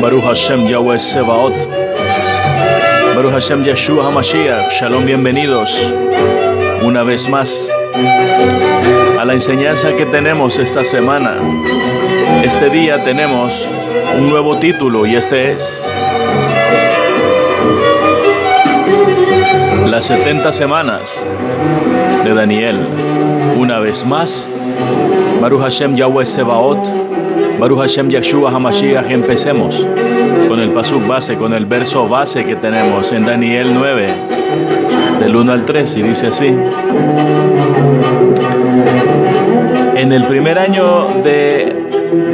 Baruch Hashem Yahweh Sebaot, Baruch Hashem Yeshua HaMashiach. Shalom, bienvenidos una vez más a la enseñanza que tenemos esta semana. Este día tenemos un nuevo título y este es las 70 semanas de Daniel. Una vez más, Baruch Hashem Yahweh Sebaot, Baruch Hashem Yeshua HaMashiach. Empecemos con el pasuk base, con el verso base que tenemos en Daniel 9, del 1 al 3, y dice así: en el primer año de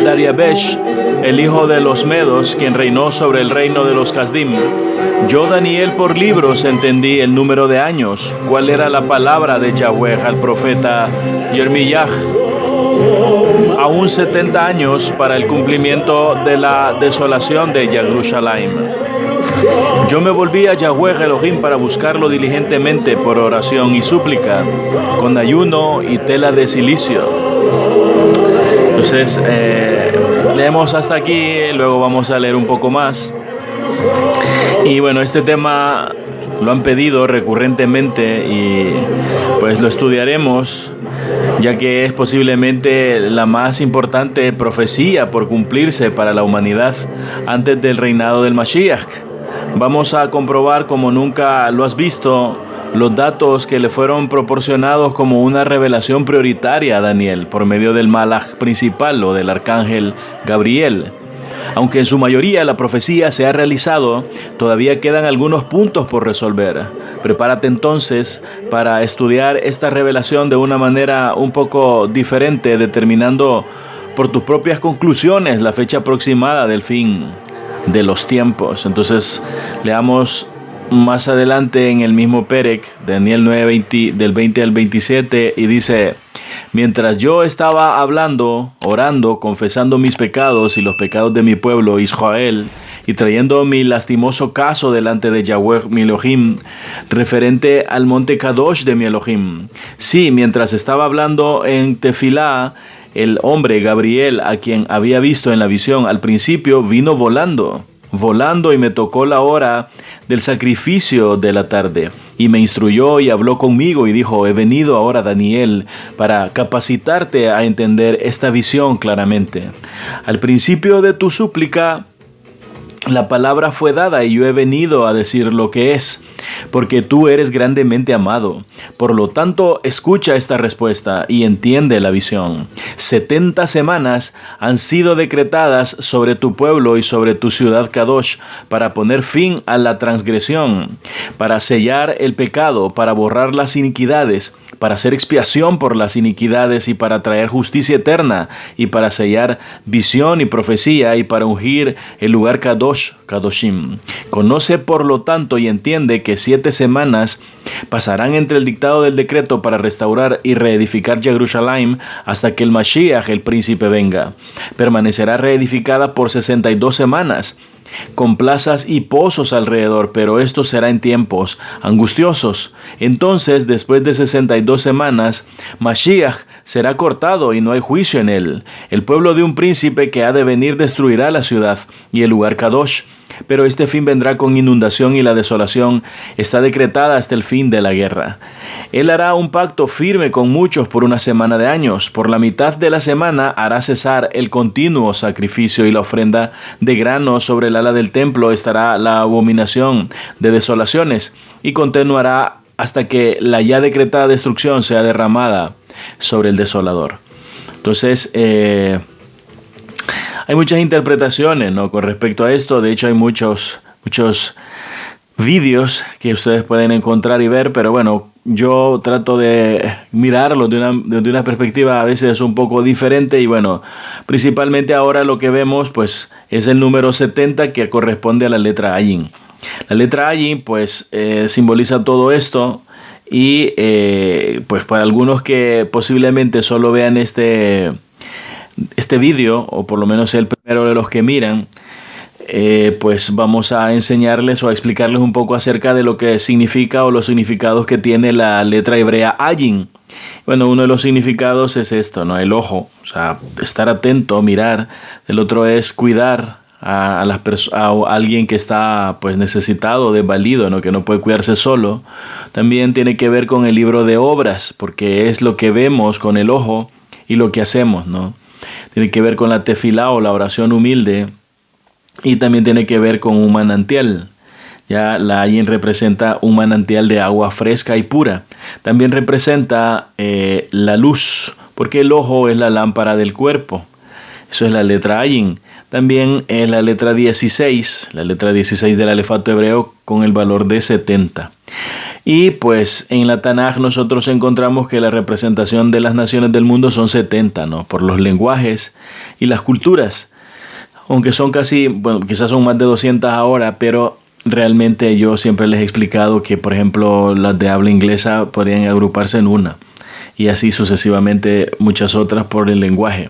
Dariabesh, el hijo de los Medos, quien reinó sobre el reino de los Kasdim, yo, Daniel, por libros entendí el número de años, cuál era la palabra de Yahweh al profeta Yermiyah, aún 70 años para el cumplimiento de la desolación de Jerusalén. Yo me volví a Yahweh Elohim para buscarlo diligentemente por oración y súplica, con ayuno y tela de silicio. Entonces, leemos hasta aquí, luego vamos a leer un poco más. Y bueno, este tema lo han pedido recurrentemente y pues lo estudiaremos, ya que es posiblemente la más importante profecía por cumplirse para la humanidad antes del reinado del Mashiach. Vamos a comprobar, como nunca lo has visto, los datos que le fueron proporcionados como una revelación prioritaria a Daniel por medio del Malach principal o del arcángel Gabriel. Aunque en su mayoría la profecía se ha realizado, todavía quedan algunos puntos por resolver. Prepárate entonces para estudiar esta revelación de una manera un poco diferente, determinando por tus propias conclusiones la fecha aproximada del fin de los tiempos. Entonces, leamos más adelante en el mismo Perek, Daniel 9, del 20 al 27, y dice: mientras yo estaba hablando, orando, confesando mis pecados y los pecados de mi pueblo Israel, y trayendo mi lastimoso caso delante de Yahweh mi Elohim, referente al monte Kadosh de mi Elohim. Sí, mientras estaba hablando en Tefilá, el hombre Gabriel, a quien había visto en la visión al principio, vino volando y me tocó la hora del sacrificio de la tarde, y me instruyó y habló conmigo y dijo: he venido ahora, Daniel, para capacitarte a entender esta visión claramente. Al principio de tu súplica, la palabra fue dada y yo he venido a decir lo que es, porque tú eres grandemente amado. Por lo tanto, escucha esta respuesta y entiende la visión. 70 semanas han sido decretadas sobre tu pueblo y sobre tu ciudad Kadosh para poner fin a la transgresión, para sellar el pecado, para borrar las iniquidades, para hacer expiación por las iniquidades y para traer justicia eterna y para sellar visión y profecía y para ungir el lugar Kadoshim. Conoce por lo tanto y entiende que 7 semanas pasarán entre el dictado del decreto para restaurar y reedificar Jerusalén hasta que el Mashiach, el príncipe, venga. Permanecerá reedificada por 62 semanas, con plazas y pozos alrededor, pero esto será en tiempos angustiosos. Entonces, después de 62 semanas, Mashiach será cortado y no hay juicio en él. El pueblo de un príncipe que ha de venir destruirá la ciudad y el lugar Kadosh. Pero este fin vendrá con inundación y la desolación está decretada hasta el fin de la guerra. Él hará un pacto firme con muchos por una semana de años. Por la mitad de la semana hará cesar el continuo sacrificio y la ofrenda de grano. Sobre el ala del templo estará la abominación de desolaciones y continuará hasta que la ya decretada destrucción sea derramada sobre el desolador. Entonces, hay muchas interpretaciones, ¿no?, con respecto a esto. De hecho, hay muchos vídeos que ustedes pueden encontrar y ver, pero bueno, yo trato de mirarlo de una perspectiva a veces un poco diferente. Y bueno, principalmente ahora lo que vemos pues es el número 70, que corresponde a la letra Ayin. La letra Ayin pues simboliza todo esto. Y pues para algunos que posiblemente solo vean este vídeo, o por lo menos el primero de los que miran, pues vamos a enseñarles o a explicarles un poco acerca de lo que significa o los significados que tiene la letra hebrea ayin. Bueno, uno de los significados es esto, ¿no? El ojo, o sea, estar atento, mirar. El otro es cuidar a alguien que está pues necesitado, desvalido, ¿no? Que no puede cuidarse solo. También tiene que ver con el libro de obras, porque es lo que vemos con el ojo y lo que hacemos, ¿no? Tiene que ver con la tefilá o la oración humilde, y también tiene que ver con un manantial. Ya la ayin representa un manantial de agua fresca y pura. También representa la luz, porque el ojo es la lámpara del cuerpo. Eso es la letra ayin. También es la letra 16 del alefato hebreo con el valor de 70. Y pues en la Tanaj nosotros encontramos que la representación de las naciones del mundo son 70, ¿no? Por los lenguajes y las culturas. Aunque son casi, bueno, quizás son más de 200 ahora, pero realmente yo siempre les he explicado que, por ejemplo, las de habla inglesa podrían agruparse en una, y así sucesivamente muchas otras por el lenguaje,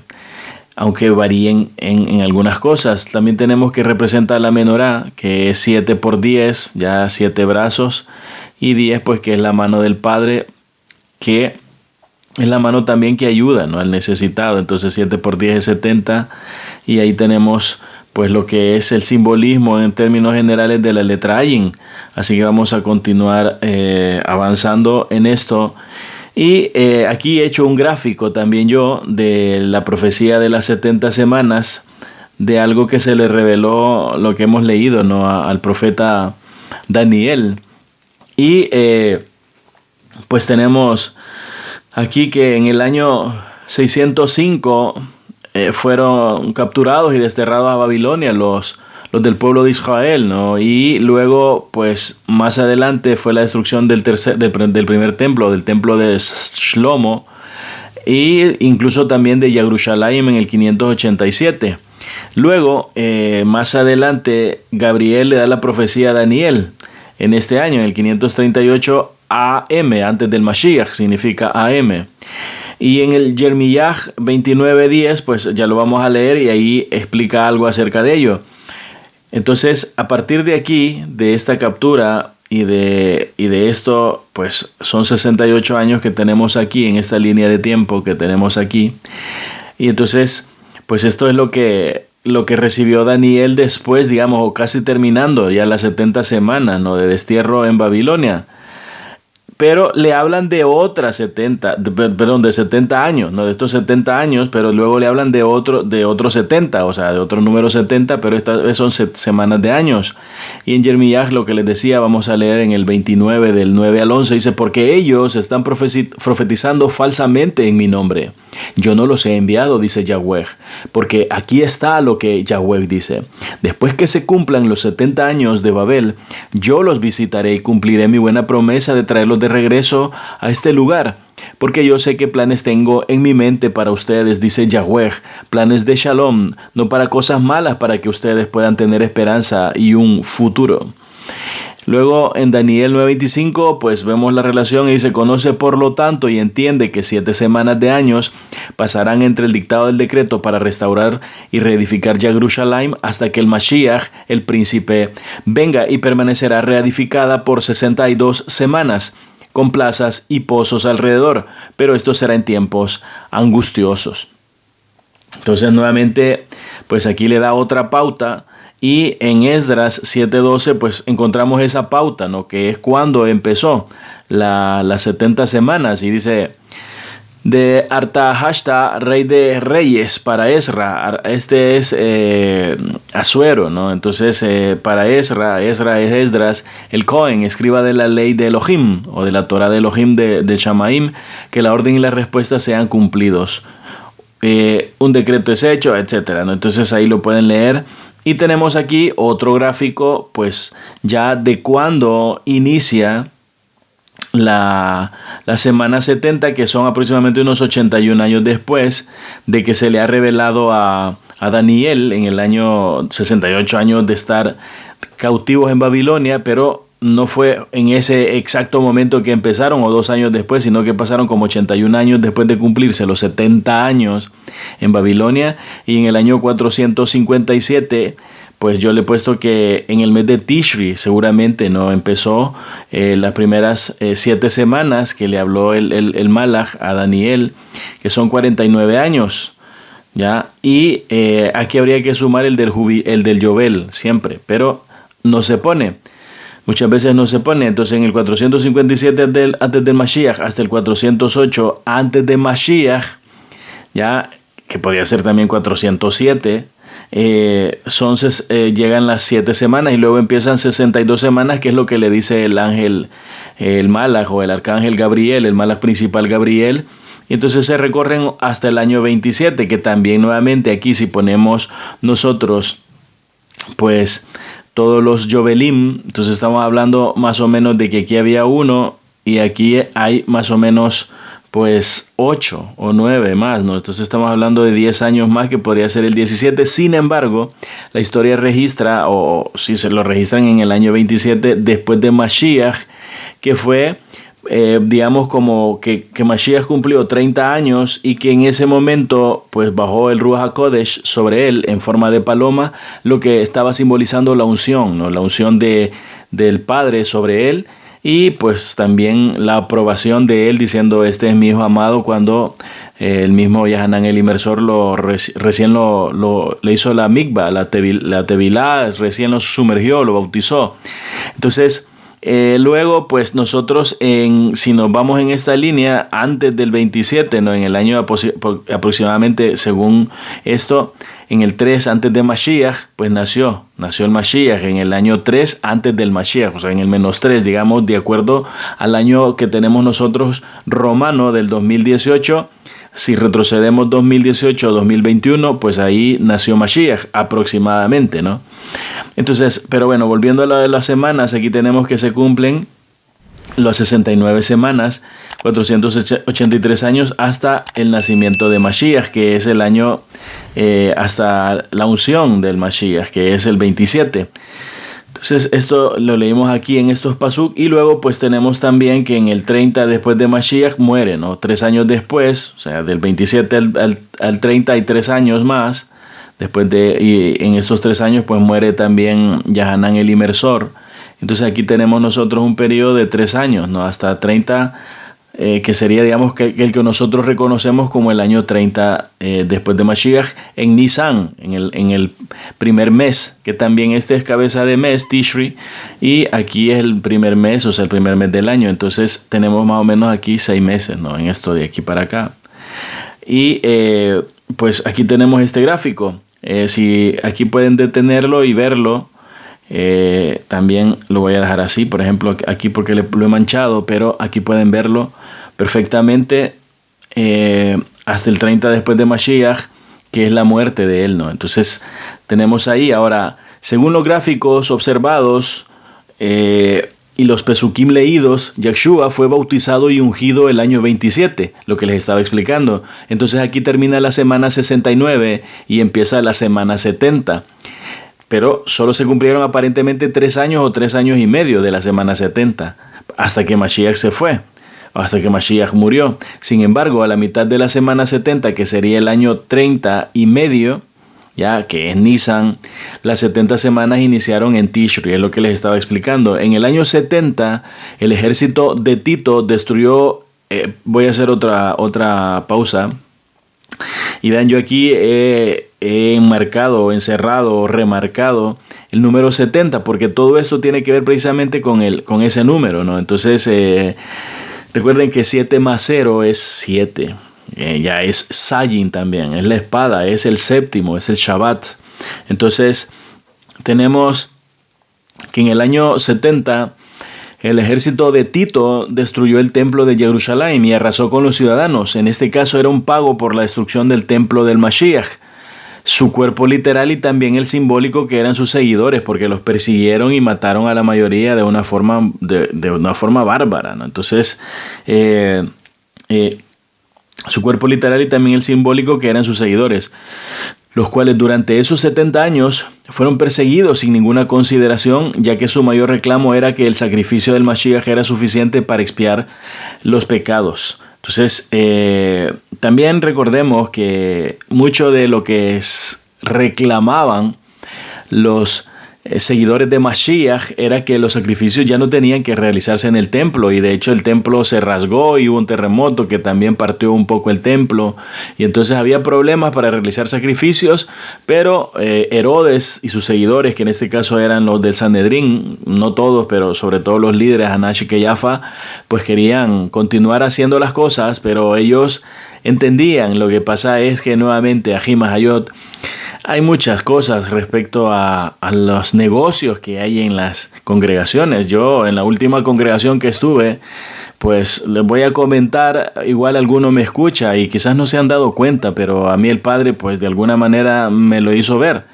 aunque varíen en algunas cosas. También tenemos que representar la menorá, que es 7 por 10, ya 7 brazos, y 10 pues que es la mano del Padre, que es la mano también que ayuda, ¿no?, al necesitado. Entonces 7 por 10 es 70, y ahí tenemos pues lo que es el simbolismo en términos generales de la letra ayin. Así que vamos a continuar avanzando en esto. Y aquí he hecho un gráfico también yo de la profecía de las 70 semanas, de algo que se le reveló, lo que hemos leído, ¿no?, al profeta Daniel. Y pues tenemos aquí que en el año 605 fueron capturados y desterrados a Babilonia los del pueblo de Israel, ¿no? Y luego, pues más adelante fue la destrucción del primer templo, del templo de Shlomo, e incluso también de Yerushalayim en el 587. Luego, más adelante, Gabriel le da la profecía a Daniel en este año, en el 538 AM, antes del Mashiach, significa AM. Y en el Jeremías 29:10, pues ya lo vamos a leer, y ahí explica algo acerca de ello. Entonces, a partir de aquí, de esta captura y de esto, pues son 68 años que tenemos aquí, en esta línea de tiempo que tenemos aquí. Y entonces, pues esto es lo que recibió Daniel después, digamos, o casi terminando ya las 70 semanas, ¿no?, de destierro en Babilonia. Pero le hablan de otras de 70 años, no de estos 70 años, pero luego le hablan de otros 70, o sea, de otro número 70, pero estas vez son semanas de años. Y en Jeremías, lo que les decía, vamos a leer en el 29, del 9 al 11, dice: porque ellos están profetizando falsamente en mi nombre. Yo no los he enviado, dice Yahweh, porque aquí está lo que Yahweh dice: después que se cumplan los 70 años de Babel, yo los visitaré y cumpliré mi buena promesa de traerlos de regreso a este lugar, porque yo sé qué planes tengo en mi mente para ustedes, dice Yahweh, planes de Shalom, no para cosas malas, para que ustedes puedan tener esperanza y un futuro. Luego en Daniel 9:25 pues vemos la relación y dice: conoce por lo tanto y entiende que 7 semanas de años pasarán entre el dictado del decreto para restaurar y reedificar Yerushalayim hasta que el Mashiach, el príncipe, venga, y permanecerá reedificada por 62 semanas con plazas y pozos alrededor, pero esto será en tiempos angustiosos. Entonces nuevamente pues aquí le da otra pauta. Y en Esdras 7:12 pues encontramos esa pauta, ¿no?, que es cuando empezó las 70 semanas. Y dice: de Artahashta, rey de reyes, para Ezra. Este es Asuero, ¿no? Entonces para Ezra es Esdras, el Cohen, escriba de la ley de Elohim, o de la Torah de Elohim de Shamaim, que la orden y la respuesta sean cumplidos. Un decreto es hecho, etcétera, ¿no? Entonces ahí lo pueden leer. Y tenemos aquí otro gráfico, pues ya de cuando inicia la semana 70, que son aproximadamente unos 81 años después de que se le ha revelado a Daniel, en el año 68 años de estar cautivos en Babilonia, pero no fue en ese exacto momento que empezaron, o 2 años después, sino que pasaron como 81 años después de cumplirse los 70 años en Babilonia. Y en el año 457 pues yo le he puesto que en el mes de Tishri seguramente no empezó las primeras 7 semanas que le habló el Malach a Daniel, que son 49 años. ¿Ya? Y aquí habría que sumar el del Yobel siempre, pero no se pone. Muchas veces no se pone. Entonces en el 457 antes del Mashiach hasta el 408 antes de Mashiach, ya que podría ser también 407, llegan las 7 semanas y luego empiezan 62 semanas, que es lo que le dice el ángel, el Malach o el arcángel Gabriel, el Malach principal Gabriel. Y entonces se recorren hasta el año 27, que también nuevamente aquí si ponemos nosotros pues todos los Yovelim, entonces estamos hablando más o menos de que aquí había uno y aquí hay más o menos pues 8 o 9 más, ¿no? Entonces estamos hablando de 10 años más, que podría ser el 17. Sin embargo, la historia registra, o si se lo registran en el año 27 después de Mashiach, que fue digamos como que Mashiach cumplió 30 años y que en ese momento pues bajó el Ruach HaKodesh sobre él en forma de paloma, lo que estaba simbolizando la unción, ¿no? La unción del Padre sobre él, y pues también la aprobación de él diciendo: este es mi hijo amado, cuando el mismo Yahanan el Inmersor recién le hizo la mikvah, la tevilá, recién lo sumergió, lo bautizó. Entonces luego pues nosotros si nos vamos en esta línea antes del 27, ¿no? En el año aproximadamente, según esto, en el 3 antes de Mashiach, pues nació el Mashiach en el año 3 antes del Mashiach, o sea en el -3, digamos, de acuerdo al año que tenemos nosotros romano del 2018. Si retrocedemos 2018-2021, pues ahí nació Mashiach aproximadamente, ¿no? Entonces, pero bueno, volviendo a las semanas, aquí tenemos que se cumplen las 69 semanas, 483 años hasta el nacimiento de Mashiach, que es el año hasta la unción del Mashiach, que es el 27. Entonces esto lo leímos aquí en estos pasuk, y luego pues tenemos también que en el 30 después de Mashiach muere, ¿no? 3 años después, o sea, del 27 al 30 hay 3 años más. Y en estos 3 años pues muere también Yahanan el Inmersor. Entonces aquí tenemos nosotros un periodo de 3 años, ¿no? Hasta 30, que sería, digamos, que el que nosotros reconocemos como el año 30 después de Mashiach, en Nisan, en el primer mes, que también este es cabeza de mes, Tishri, y aquí es el primer mes, o sea, el primer mes del año. Entonces tenemos más o menos aquí 6 meses, ¿no? En esto de aquí para acá. Y pues aquí tenemos este gráfico. Si aquí pueden detenerlo y verlo, también lo voy a dejar así, por ejemplo, aquí porque lo he manchado, pero aquí pueden verlo perfectamente hasta el 30 después de Mashiach, que es la muerte de él, ¿no? Entonces tenemos ahí, ahora, según los gráficos observados y los pesukim leídos, Yahshua fue bautizado y ungido el año 27, lo que les estaba explicando. Entonces aquí termina la semana 69 y empieza la semana 70. Pero solo se cumplieron aparentemente 3 años o 3 años y medio de la semana 70, hasta que Mashiach se fue, hasta que Mashiach murió. Sin embargo, a la mitad de la semana 70, que sería el año 30 y medio, ya que es Nisan, las 70 semanas iniciaron en Tishri, es lo que les estaba explicando. En el año 70, el ejército de Tito destruyó, voy a hacer otra pausa, y vean, yo aquí he enmarcado, encerrado, remarcado el número 70, porque todo esto tiene que ver precisamente con ese número, ¿no? Entonces, recuerden que 7 más 0 es 7. Ya es Sayin también, es la espada, es el séptimo, es el Shabbat. Entonces tenemos que en el año 70 el ejército de Tito destruyó el templo de Jerusalén y arrasó con los ciudadanos. En este caso era un pago por la destrucción del templo del Mashiach, su cuerpo literal y también el simbólico, que eran sus seguidores, porque los persiguieron y mataron a la mayoría de una forma bárbara, ¿no? Entonces su cuerpo literal y también el simbólico, que eran sus seguidores, los cuales durante esos 70 años fueron perseguidos sin ninguna consideración, ya que su mayor reclamo era que el sacrificio del Mashiach era suficiente para expiar los pecados. Entonces, también recordemos que mucho de lo que reclamaban los seguidores de Mashiach era que los sacrificios ya no tenían que realizarse en el templo, y de hecho el templo se rasgó y hubo un terremoto que también partió un poco el templo, y entonces había problemas para realizar sacrificios, pero Herodes y sus seguidores, que en este caso eran los del Sanedrín, no todos, pero sobre todo los líderes, Anash y Keyafa, pues querían continuar haciendo las cosas, pero ellos entendían. Lo que pasa es que nuevamente Ají Mahayot, hay muchas cosas respecto a los negocios que hay en las congregaciones. Yo en la última congregación que estuve, pues les voy a comentar, igual alguno me escucha y quizás no se han dado cuenta, pero a mí el Padre pues de alguna manera me lo hizo ver.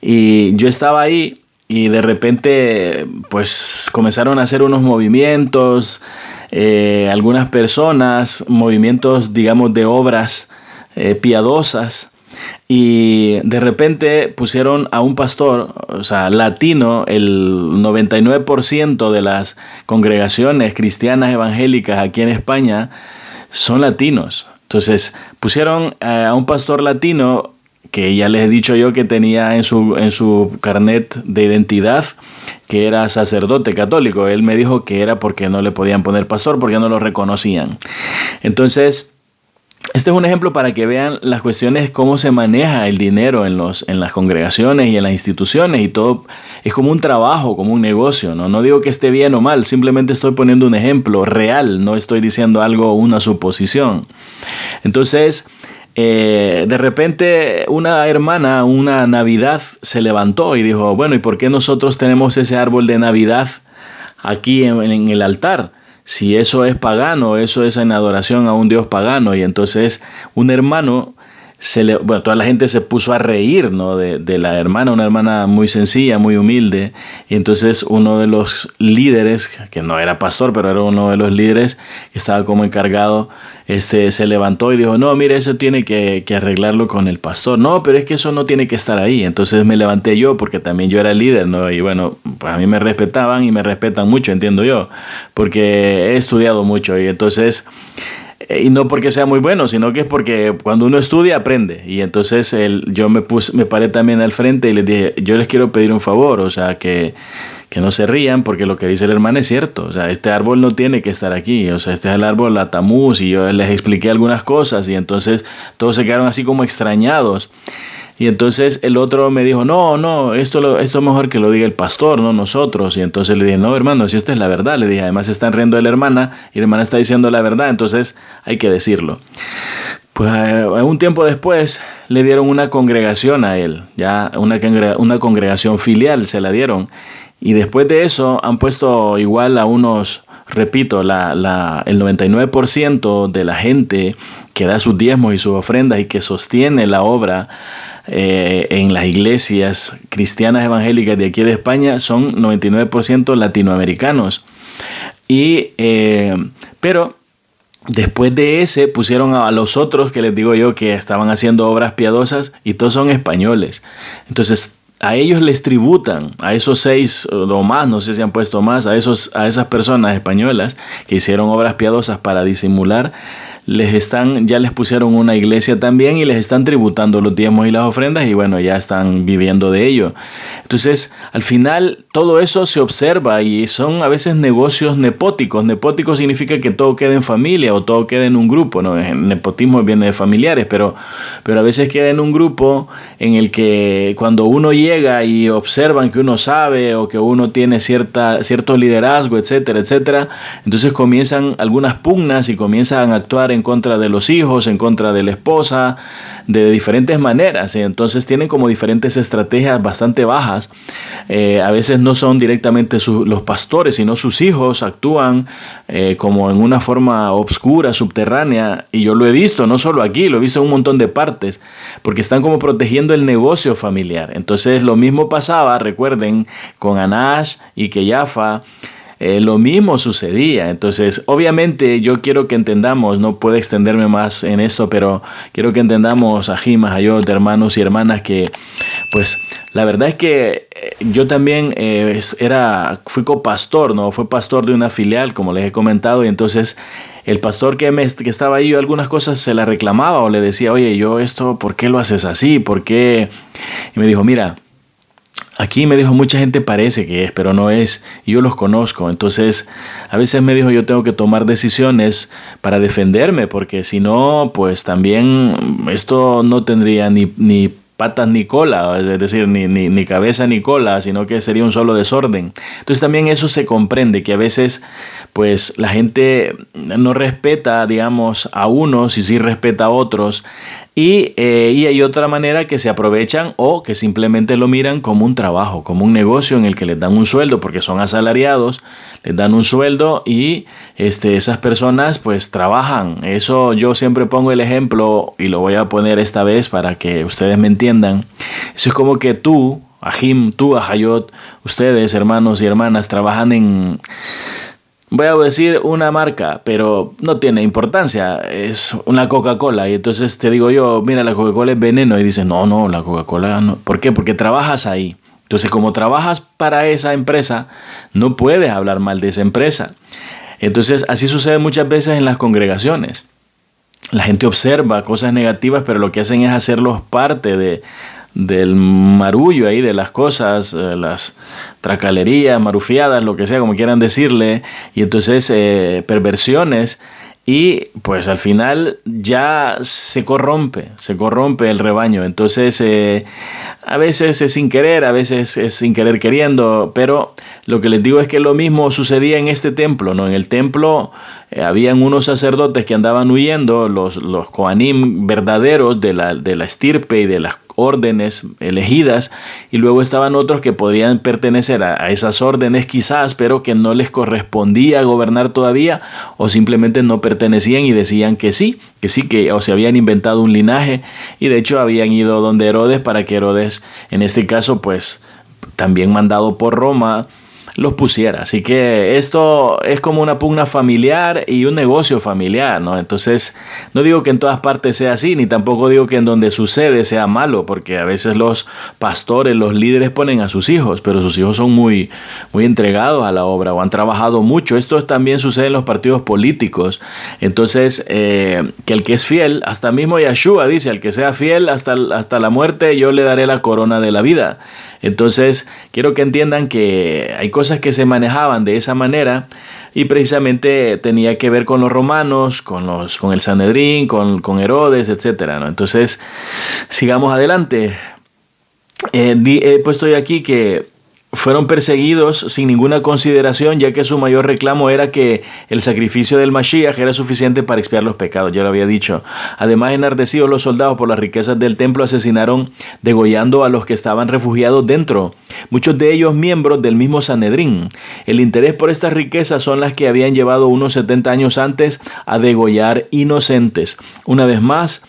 Y yo estaba ahí y de repente pues comenzaron a hacer unos movimientos, algunas personas, movimientos digamos de obras piadosas. Y de repente pusieron a un pastor, o sea, latino. El 99% de las congregaciones cristianas evangélicas aquí en España son latinos. Entonces pusieron a un pastor latino que ya les he dicho yo que tenía en su carnet de identidad que era sacerdote católico. Él me dijo que era porque no le podían poner pastor, porque no lo reconocían. Entonces, este es un ejemplo para que vean las cuestiones, cómo se maneja el dinero en las congregaciones y en las instituciones, y todo es como un trabajo, como un negocio, ¿no? No digo que esté bien o mal, simplemente estoy poniendo un ejemplo real, no estoy diciendo algo, una suposición. Entonces, de repente una hermana, una Navidad, se levantó y dijo, bueno, ¿y por qué nosotros tenemos ese árbol de Navidad aquí en el altar? Si eso es pagano, eso es en adoración a un dios pagano. Y entonces un hermano, toda la gente se puso a reír, ¿no? de la hermana, una hermana muy sencilla, muy humilde. Y entonces uno de los líderes, que no era pastor, pero era uno de los líderes que estaba como encargado, se levantó y dijo, no, mire, eso tiene que arreglarlo con el pastor. No, pero es que eso no tiene que estar ahí. Entonces me levanté yo, porque también yo era líder, ¿no? Y bueno, pues a mí me respetaban y me respetan mucho, entiendo yo, porque he estudiado mucho. Y entonces, y no porque sea muy bueno, sino que es porque cuando uno estudia aprende. Y entonces yo me paré también al frente y les dije, yo les quiero pedir un favor, o sea, que no se rían, porque lo que dice el hermano es cierto. O sea, este árbol no tiene que estar aquí. O sea, este es el árbol la Tamuz, y yo les expliqué algunas cosas, y entonces todos se quedaron así como extrañados. Y entonces el otro me dijo, no, esto es mejor que lo diga el pastor, no nosotros. Y entonces le dije, no, hermano, si esta es la verdad. Le dije, además están riendo de la hermana, y la hermana está diciendo la verdad, entonces hay que decirlo. Pues un tiempo después le dieron una congregación a él, ya una congregación filial se la dieron. Y después de eso han puesto igual a unos, repito, el 99% de la gente que da sus diezmos y sus ofrendas y que sostiene la obra en las iglesias cristianas evangélicas de aquí de España son 99% latinoamericanos. Pero después de ese pusieron a los otros, que les digo yo, que estaban haciendo obras piadosas, y todos son españoles. Entonces a ellos les tributan, a esos 6 o más, no sé si han puesto más, a esas personas españolas que hicieron obras piadosas para disimular, ya les pusieron una iglesia también, y les están tributando los diezmos y las ofrendas, y bueno, ya están viviendo de ello. Entonces, al final, todo eso se observa, y son a veces negocios nepóticos. Nepótico significa que todo queda en familia, o todo queda en un grupo, ¿no? El nepotismo viene de familiares, pero a veces queda en un grupo en el que cuando uno llega y observan que uno sabe, o que uno tiene cierto liderazgo, etcétera, etcétera, entonces comienzan algunas pugnas y comienzan a actuar en contra de los hijos, en contra de la esposa, de diferentes maneras. Entonces tienen como diferentes estrategias bastante bajas. A veces no son directamente los pastores, sino sus hijos actúan como en una forma obscura, subterránea, y yo lo he visto, no solo aquí, lo he visto en un montón de partes, porque están como protegiendo el negocio familiar. Entonces lo mismo pasaba, recuerden, con Anash y Keyafa. Lo mismo sucedía. Entonces, obviamente yo quiero que entendamos, no puedo extenderme más en esto, pero quiero que entendamos, Ají Mahayot, hermanos y hermanas, que pues la verdad es que yo también fui copastor, ¿no? Fui pastor de una filial, como les he comentado, y entonces el pastor que estaba ahí, yo algunas cosas se las reclamaba, o le decía, oye, yo esto, ¿por qué lo haces así? ¿Por qué? Y me dijo, mira, Aquí me dijo, mucha gente parece que es, pero no es. Y yo los conozco. Entonces, a veces me dijo, yo tengo que tomar decisiones para defenderme, porque si no, pues también esto no tendría ni patas ni cola, es decir, ni cabeza ni cola, sino que sería un solo desorden. Entonces también eso se comprende, que a veces pues la gente no respeta, digamos, a unos y sí respeta a otros. Y hay otra manera que se aprovechan o que simplemente lo miran como un trabajo, como un negocio en el que les dan un sueldo porque son asalariados, les dan un sueldo y esas personas pues trabajan. Eso yo siempre pongo el ejemplo y lo voy a poner esta vez para que ustedes me entiendan. Eso es como que tú, Ajim, tú, Ajayot, ustedes, hermanos y hermanas, trabajan en... Voy a decir una marca, pero no tiene importancia, es una Coca-Cola. Y entonces te digo yo, mira, la Coca-Cola es veneno. Y dices, no, la Coca-Cola no. ¿Por qué? Porque trabajas ahí. Entonces, como trabajas para esa empresa, no puedes hablar mal de esa empresa. Entonces, así sucede muchas veces en las congregaciones. La gente observa cosas negativas, pero lo que hacen es hacerlos parte del marullo ahí, de las cosas, las tracalerías, marufiadas, lo que sea, como quieran decirle, y entonces perversiones, y pues al final ya se corrompe el rebaño. Entonces a veces es sin querer, a veces es sin querer queriendo, pero lo que les digo es que lo mismo sucedía en este templo, ¿no? En el templo habían unos sacerdotes que andaban huyendo, los Kohanim verdaderos de la estirpe y de las órdenes elegidas, y luego estaban otros que podían pertenecer a esas órdenes quizás, pero que no les correspondía gobernar todavía, o simplemente no pertenecían y decían que sí, o se habían inventado un linaje, y de hecho habían ido donde Herodes para que Herodes, en este caso, pues también mandado por Roma, los pusiera. Así que esto es como una pugna familiar y un negocio familiar, ¿no? Entonces, no digo que en todas partes sea así, ni tampoco digo que en donde sucede sea malo, porque a veces los pastores, los líderes ponen a sus hijos, pero sus hijos son muy entregados a la obra o han trabajado mucho. Esto también sucede en los partidos políticos. Entonces, que el que es fiel, hasta mismo Yeshua dice, al que sea fiel hasta la muerte, yo le daré la corona de la vida. Entonces, quiero que entiendan que hay cosas que se manejaban de esa manera y precisamente tenía que ver con los romanos, con el Sanedrín, con Herodes, etcétera, ¿no? Entonces, sigamos adelante. He puesto yo aquí que fueron perseguidos sin ninguna consideración, ya que su mayor reclamo era que el sacrificio del Mashiach era suficiente para expiar los pecados, ya lo había dicho. Además, enardecidos los soldados por las riquezas del templo, asesinaron degollando a los que estaban refugiados dentro, muchos de ellos miembros del mismo Sanedrín. El interés por estas riquezas son las que habían llevado unos 70 años antes a degollar inocentes. Una vez más,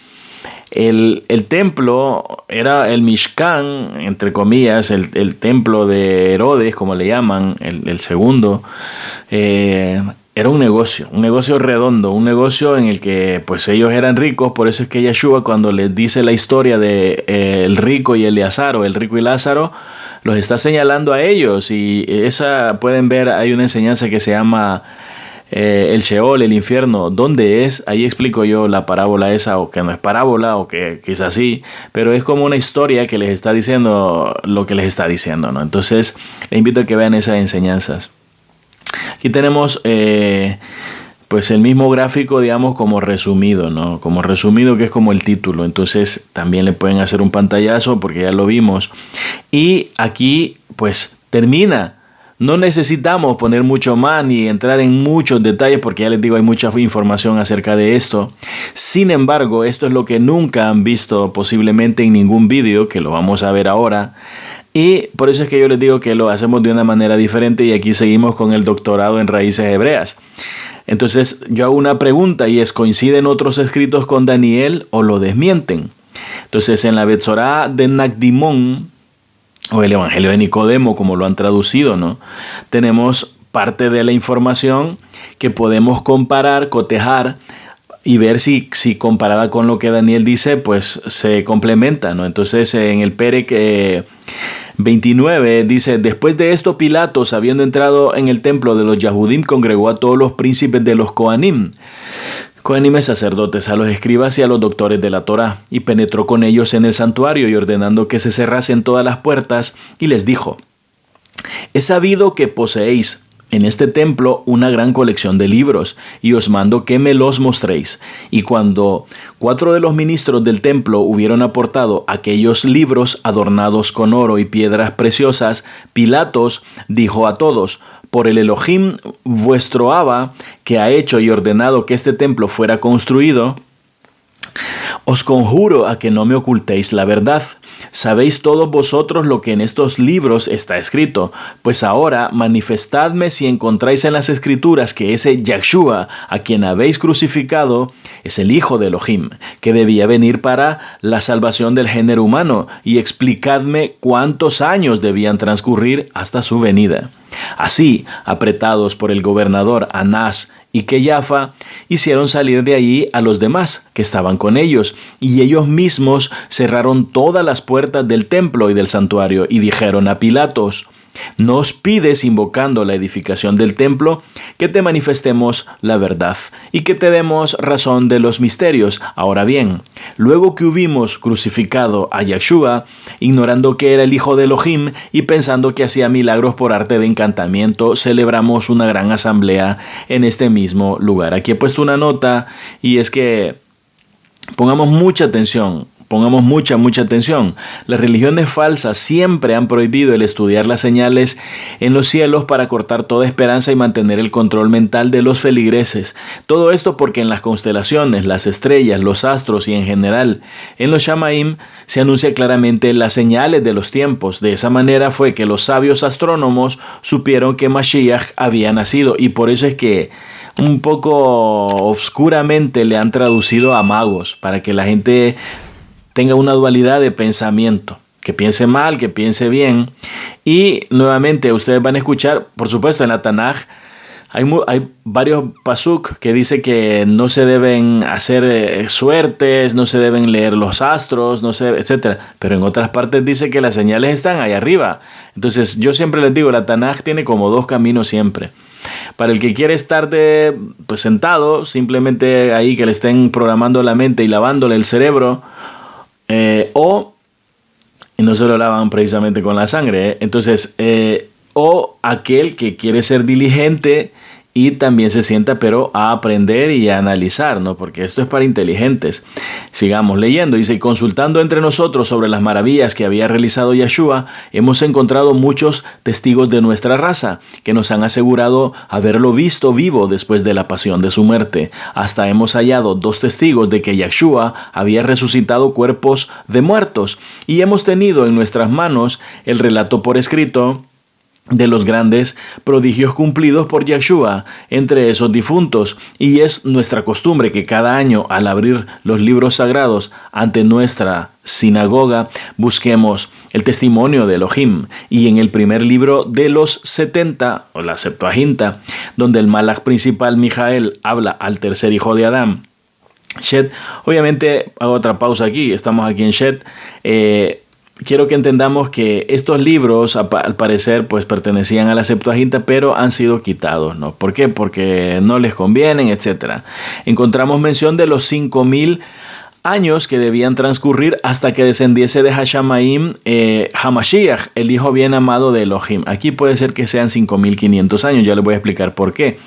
el templo era el Mishkan, entre comillas, el templo de Herodes, como le llaman, el segundo. Era un negocio redondo, un negocio en el que pues ellos eran ricos. Por eso es que Yeshua, cuando les dice la historia de el rico y Eleazar, o el rico y Lázaro, los está señalando a ellos. Y esa, pueden ver, hay una enseñanza que se llama el Sheol, el infierno, ¿dónde es? Ahí explico yo la parábola esa, o que no es parábola, o que quizás sí, pero es como una historia que les está diciendo lo que les está diciendo, ¿no? Entonces, les invito a que vean esas enseñanzas. Aquí tenemos pues el mismo gráfico, digamos, como resumido, ¿no? Como resumido, que es como el título. Entonces, también le pueden hacer un pantallazo porque ya lo vimos. Y aquí, pues, termina. No necesitamos poner mucho más ni entrar en muchos detalles porque ya les digo, hay mucha información acerca de esto. Sin embargo, esto es lo que nunca han visto posiblemente en ningún vídeo, que lo vamos a ver ahora. Y por eso es que yo les digo que lo hacemos de una manera diferente y aquí seguimos con el doctorado en raíces hebreas. Entonces yo hago una pregunta y es, ¿coinciden otros escritos con Daniel o lo desmienten? Entonces en la Betzorá de Nagdimón, o el Evangelio de Nicodemo, como lo han traducido, ¿no? Tenemos parte de la información que podemos comparar, cotejar y ver si comparada con lo que Daniel dice, pues se complementa, ¿no? Entonces en el Perec 29 dice, después de esto Pilatos, habiendo entrado en el templo de los Yahudim, congregó a todos los príncipes de los Kohanim, coanimes sacerdotes, a los escribas y a los doctores de la Torá, y penetró con ellos en el santuario y ordenando que se cerrasen todas las puertas, y les dijo: he sabido que poseéis en este templo una gran colección de libros, y os mando que me los mostréis. Y cuando 4 de los ministros del templo hubieron aportado aquellos libros adornados con oro y piedras preciosas, Pilatos dijo a todos: por el Elohim vuestro Abba, que ha hecho y ordenado que este templo fuera construido, os conjuro a que no me ocultéis la verdad. Sabéis todos vosotros lo que en estos libros está escrito. Pues ahora manifestadme si encontráis en las escrituras que ese Yahshua, a quien habéis crucificado, es el Hijo de Elohim, que debía venir para la salvación del género humano, y explicadme cuántos años debían transcurrir hasta su venida. Así, apretados por el gobernador Anás y Cayafa, hicieron salir de allí a los demás que estaban con ellos, y ellos mismos cerraron todas las puertas del templo y del santuario, y dijeron a Pilatos: nos pides, invocando la edificación del templo, que te manifestemos la verdad y que te demos razón de los misterios. Ahora bien, luego que hubimos crucificado a Yahshua, ignorando que era el Hijo de Elohim y pensando que hacía milagros por arte de encantamiento, celebramos una gran asamblea en este mismo lugar. Aquí he puesto una nota, y es que pongamos mucha atención. Pongamos mucha atención. Las religiones falsas siempre han prohibido el estudiar las señales en los cielos para cortar toda esperanza y mantener el control mental de los feligreses. Todo esto porque en las constelaciones, las estrellas, los astros y en general en los Shamaim se anuncia claramente las señales de los tiempos. De esa manera fue que los sabios astrónomos supieron que Mashiach había nacido, y por eso es que un poco oscuramente le han traducido a magos, para que la gente tenga una dualidad de pensamiento, que piense mal, que piense bien. Y nuevamente ustedes van a escuchar, por supuesto, en la Tanaj hay varios pasuk que dice que no se deben hacer suertes, no se deben leer los astros, etcétera. Pero en otras partes dice que las señales están ahí arriba. Entonces yo siempre les digo, la Tanaj tiene como 2 caminos siempre. Para el que quiere estar sentado, simplemente ahí que le estén programando la mente y lavándole el cerebro, y no se lo lavan precisamente con la sangre, entonces, o aquel que quiere ser diligente y también se sienta pero a aprender y a analizar, ¿no? Porque esto es para inteligentes. Sigamos leyendo. Dice: consultando entre nosotros sobre las maravillas que había realizado Yahshua, hemos encontrado muchos testigos de nuestra raza que nos han asegurado haberlo visto vivo después de la pasión de su muerte. Hasta hemos hallado 2 testigos de que Yahshua había resucitado cuerpos de muertos, y hemos tenido en nuestras manos el relato por escrito de los grandes prodigios cumplidos por Yahshua entre esos difuntos, y es nuestra costumbre que cada año, al abrir los libros sagrados ante nuestra sinagoga, busquemos el testimonio de Elohim, y en el primer libro de los 70, o la Septuaginta, donde el malach principal Mijael habla al tercer hijo de Adán, Shet. Obviamente hago otra pausa aquí, estamos aquí en Shet. Quiero que entendamos que estos libros, al parecer, pertenecían a la Septuaginta, pero han sido quitados, ¿no? ¿Por qué? Porque no les convienen, etc. Encontramos mención de los 5000 años que debían transcurrir hasta que descendiese de Hashamaim Hamashiach, el hijo bien amado de Elohim. Aquí puede ser que sean 5500 años, ya les voy a explicar por qué.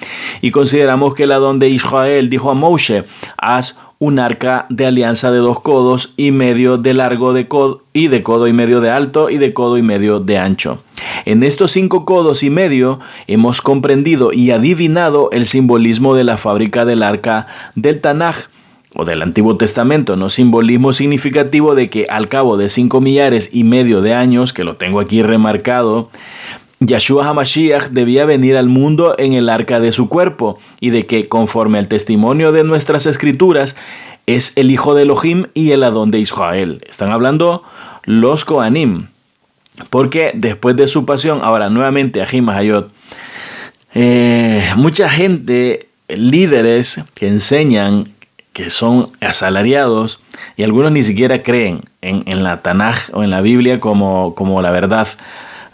Y consideramos que el Adón de Israel dijo a Moshe: haz un arca de alianza de 2 codos y medio de largo de codo y medio de alto y de codo y medio de ancho. En estos 5 codos y medio hemos comprendido y adivinado el simbolismo de la fábrica del arca del Tanaj, o del Antiguo Testamento, ¿no? Simbolismo significativo de que al cabo de 5 millares y medio de años, que lo tengo aquí remarcado, Yahshua HaMashiach debía venir al mundo en el arca de su cuerpo, y de que, conforme al testimonio de nuestras escrituras, es el Hijo de Elohim y el Adón de Israel. Están hablando los Kohanim, porque después de su pasión, ahora nuevamente Ahim Hayot, mucha gente, líderes que enseñan que son asalariados, y algunos ni siquiera creen en la Tanaj o en la Biblia como la verdad.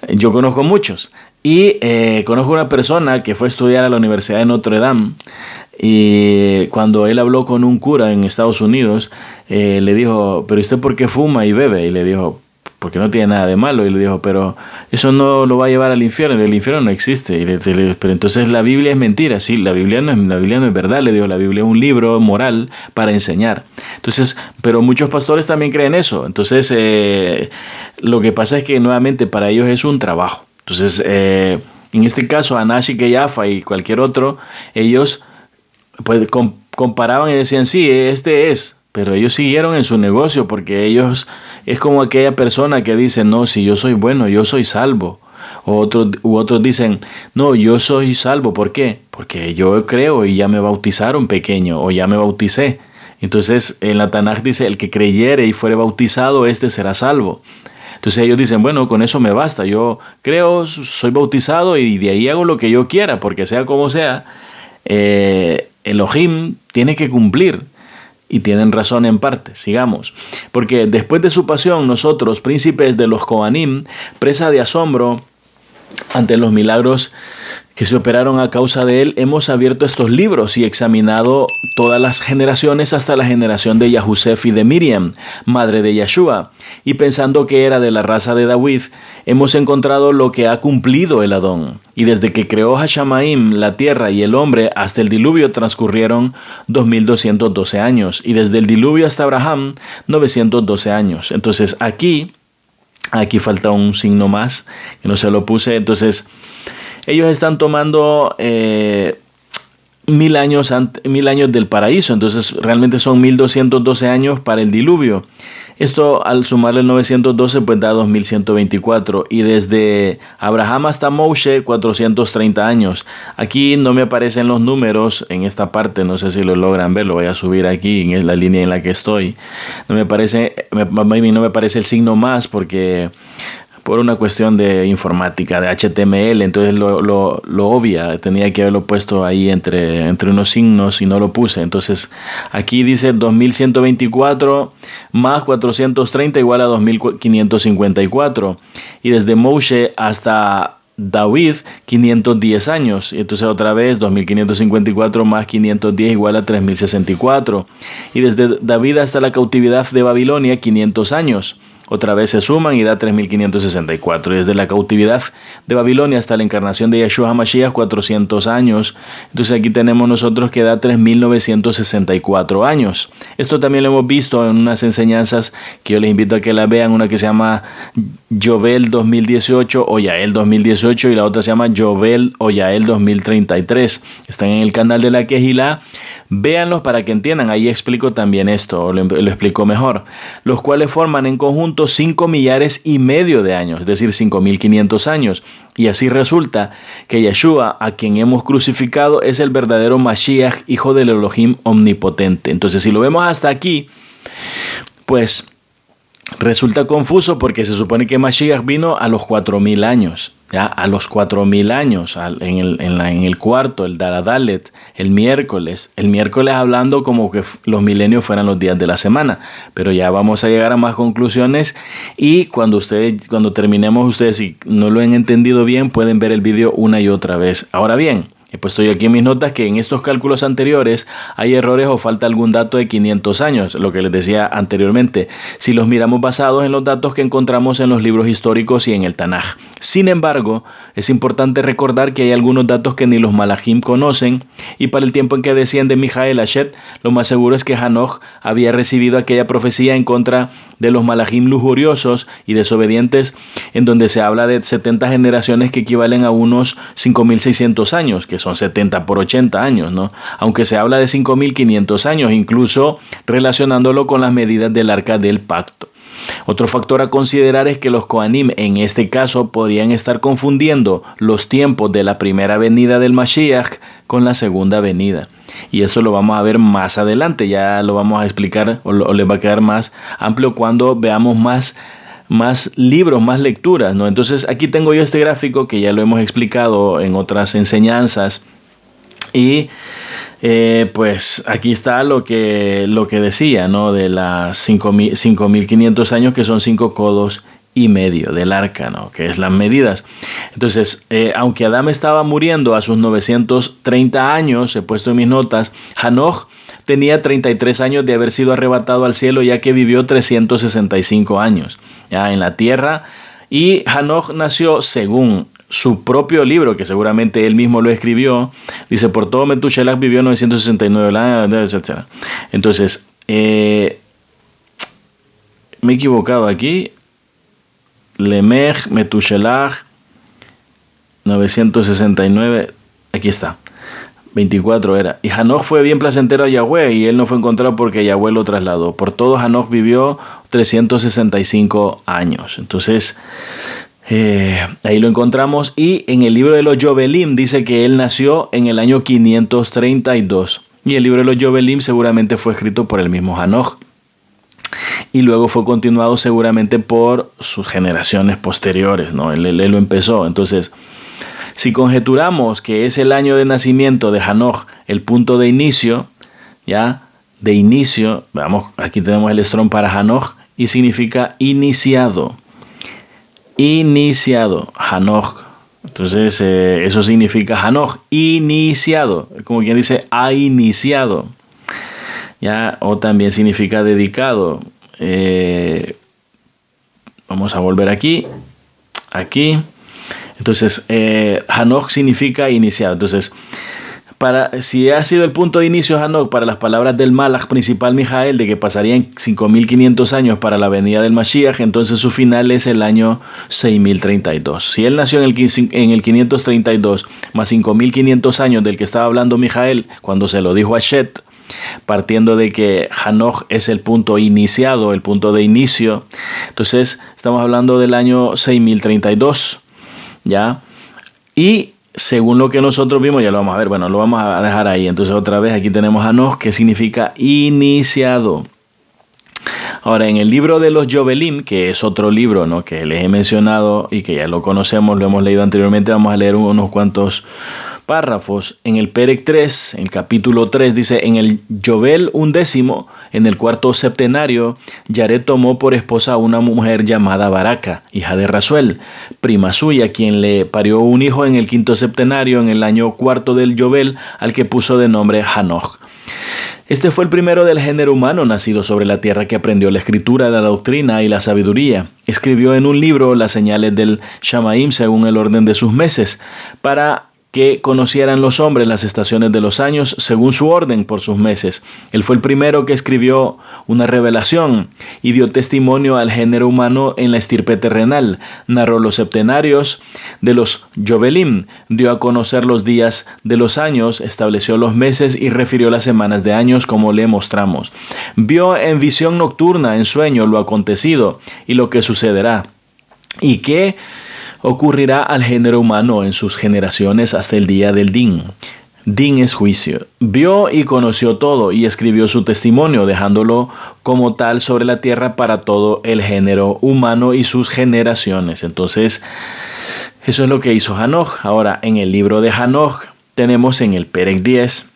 Yo conozco muchos, Y conozco una persona que fue a estudiar a la Universidad de Notre Dame, y cuando él habló con un cura en Estados Unidos, le dijo, ¿pero usted por qué fuma y bebe? Y le dijo, porque no tiene nada de malo. Y le dijo, pero eso no lo va a llevar al infierno, el infierno no existe. Pero entonces la Biblia es mentira. Sí, la Biblia no es verdad, le dijo, la Biblia es un libro moral para enseñar. Entonces, pero muchos pastores también creen eso. Entonces, lo que pasa es que nuevamente para ellos es un trabajo. Entonces, en este caso, Anash y Keyafa y cualquier otro, ellos pues comparaban y decían, sí, este es, pero ellos siguieron en su negocio, porque ellos es como aquella persona que dice, no, si yo soy bueno, yo soy salvo. Otros dicen, no, yo soy salvo, ¿por qué? Porque yo creo y ya me bautizaron pequeño, o ya me bauticé. Entonces en la Tanaj dice, el que creyere y fuere bautizado, este será salvo. Entonces ellos dicen, bueno, con eso me basta, yo creo, soy bautizado y de ahí hago lo que yo quiera, porque sea como sea, Elohim tiene que cumplir. Y tienen razón en parte. Sigamos. Porque después de su pasión, nosotros, príncipes de los Kohanim, presa de asombro ante los milagros que se operaron a causa de él, hemos abierto estos libros y examinado todas las generaciones hasta la generación de Yahusef y de Miriam, madre de Yeshua, y pensando que era de la raza de David, hemos encontrado lo que ha cumplido el Adón. Y desde que creó Hashamaim, la tierra y el hombre, hasta el diluvio transcurrieron 2212 años, y desde el diluvio hasta Abraham, 912 años. Entonces aquí falta un signo más, que no se lo puse. Entonces ellos están tomando 1000 años del paraíso, entonces realmente son 1212 años para el diluvio. Esto al sumarle el 912 pues da 2124, y desde Abraham hasta Moshe 430 años. Aquí no me aparecen los números en esta parte, no sé si lo logran ver, lo voy a subir aquí en la línea en la que estoy. No me aparece el signo más porque por una cuestión de informática, de HTML, entonces lo obvia, tenía que haberlo puesto ahí entre unos signos y no lo puse. Entonces aquí dice 2124 más 430 igual a 2554, y desde Moshe hasta David 510 años, y entonces otra vez 2554 más 510 igual a 3064, y desde David hasta la cautividad de Babilonia 500 años. Otra vez se suman y da 3564. Y desde la cautividad de Babilonia hasta la encarnación de Yeshua HaMashiach, 400 años. Entonces aquí tenemos nosotros que da 3964 años. Esto también lo hemos visto en unas enseñanzas que yo les invito a que la vean. Una que se llama Yovel 2018 o Yael 2018, y la otra se llama Yovel o Yael 2033. Están en el canal de la Kehilá. Véanlos para que entiendan, ahí explico también esto, lo explico mejor, los cuales forman en conjunto 5 millares y medio de años, es decir, 5500 años, y así resulta que Yeshua, a quien hemos crucificado, es el verdadero Mashiach, hijo del Elohim omnipotente. Entonces, si lo vemos hasta aquí, pues resulta confuso, porque se supone que Mashiach vino a los 4000 años, ¿ya? A los 4000 años, en el cuarto, el Daradalet, el miércoles hablando como que los milenios fueran los días de la semana, pero ya vamos a llegar a más conclusiones, y cuando terminemos, ustedes, si no lo han entendido bien, pueden ver el video una y otra vez. Ahora bien, he puesto yo aquí en mis notas que en estos cálculos anteriores hay errores o falta algún dato de 500 años, lo que les decía anteriormente, si los miramos basados en los datos que encontramos en los libros históricos y en el Tanaj. Sin embargo, es importante recordar que hay algunos datos que ni los Malachim conocen, y para el tiempo en que desciende Mijael Ashet, lo más seguro es que Hanoch había recibido aquella profecía en contra de los Malachim lujuriosos y desobedientes, en donde se habla de 70 generaciones que equivalen a unos 5600 años, que son 70 por 80 años, ¿no? Aunque se habla de 5500 años, incluso relacionándolo con las medidas del Arca del Pacto. Otro factor a considerar es que los Kohanim en este caso podrían estar confundiendo los tiempos de la primera venida del Mashiach con la segunda venida. Y eso lo vamos a ver más adelante, ya lo vamos a explicar o les va a quedar más amplio cuando veamos más libros, más lecturas, ¿no? Entonces aquí tengo yo este gráfico que ya lo hemos explicado en otras enseñanzas, y pues aquí está lo que decía, ¿no? De las 5500 años, que son 5 codos y medio del arca, ¿no? Que es las medidas. Entonces, aunque Adán estaba muriendo a sus 930 años, he puesto en mis notas, Hanoch tenía 33 años de haber sido arrebatado al cielo, ya que vivió 365 años ya en la tierra. Y Hanoch nació según su propio libro, que seguramente él mismo lo escribió. Dice, por todo Metushelach vivió 969, etc. Entonces, me he equivocado aquí. Lemech, Metushelach, 969, aquí está. 24 era. Y Hanoch fue bien placentero a Yahweh, y él no fue encontrado porque Yahweh lo trasladó. Por todo Hanoch vivió 365 años. Entonces, ahí lo encontramos. Y en el libro de los Yovelim dice que él nació en el año 532. Y el libro de los Yovelim seguramente fue escrito por el mismo Hanoch. Y luego fue continuado seguramente por sus generaciones posteriores, ¿no? Él lo empezó. Entonces, si conjeturamos que es el año de nacimiento de Hanoch el punto de inicio, ya, de inicio, vamos, aquí tenemos el Strong para Hanoch y significa iniciado. Iniciado, Hanoch. Entonces, eso significa Hanoch, iniciado, como quien dice, ha iniciado. Ya, o también significa dedicado. Vamos a volver aquí. Entonces, Hanoch significa iniciado. Entonces, si ha sido el punto de inicio Hanoch para las palabras del Malach principal Mijael, de que pasarían 5.500 años para la venida del Mashiach, entonces su final es el año 6.032. Si él nació en el 532, más 5.500 años del que estaba hablando Mijael, cuando se lo dijo a Shet, partiendo de que Hanoch es el punto iniciado, el punto de inicio, entonces estamos hablando del año 6.032. ¿Ya? Y según lo que nosotros vimos, ya lo vamos a ver, bueno, lo vamos a dejar ahí. Entonces otra vez aquí tenemos Hanoch, que significa iniciado. Ahora, en el libro de los Yovelim, que es otro libro, ¿no?, que les he mencionado y que ya lo conocemos, lo hemos leído anteriormente, vamos a leer unos cuantos párrafos. En el Perec 3, en capítulo 3, dice, en el Yovel 11, en el cuarto septenario, Yared tomó por esposa a una mujer llamada Baraka, hija de Rasuel, prima suya, quien le parió un hijo en el quinto septenario, en el año cuarto del Yovel, al que puso de nombre Hanoch. Este fue el primero del género humano nacido sobre la tierra que aprendió la escritura, la doctrina y la sabiduría. Escribió en un libro las señales del Shamaim según el orden de sus meses, para que conocieran los hombres las estaciones de los años según su orden por sus meses. Él fue el primero que escribió una revelación y dio testimonio al género humano en la estirpe terrenal. Narró los septenarios de los Yovelim, dio a conocer los días de los años, estableció los meses y refirió las semanas de años como le mostramos. Vio en visión nocturna, en sueño, lo acontecido y lo que sucederá. Y que ocurrirá al género humano en sus generaciones hasta el día del Din. Din es juicio. Vio y conoció todo y escribió su testimonio, dejándolo como tal sobre la tierra para todo el género humano y sus generaciones. Entonces, eso es lo que hizo Hanoch. Ahora, en el libro de Hanoch tenemos en el Perec 10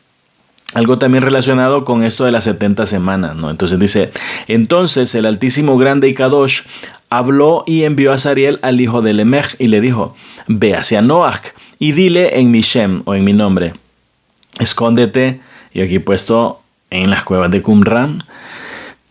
algo también relacionado con esto de las 70 semanas, ¿no? Entonces dice, entonces el Altísimo Grande y Kadosh habló y envió a Sariel al hijo de Lemech y le dijo, ve hacia Noach y dile en mi Shem, o en mi nombre, escóndete, y aquí he puesto en las cuevas de Qumran,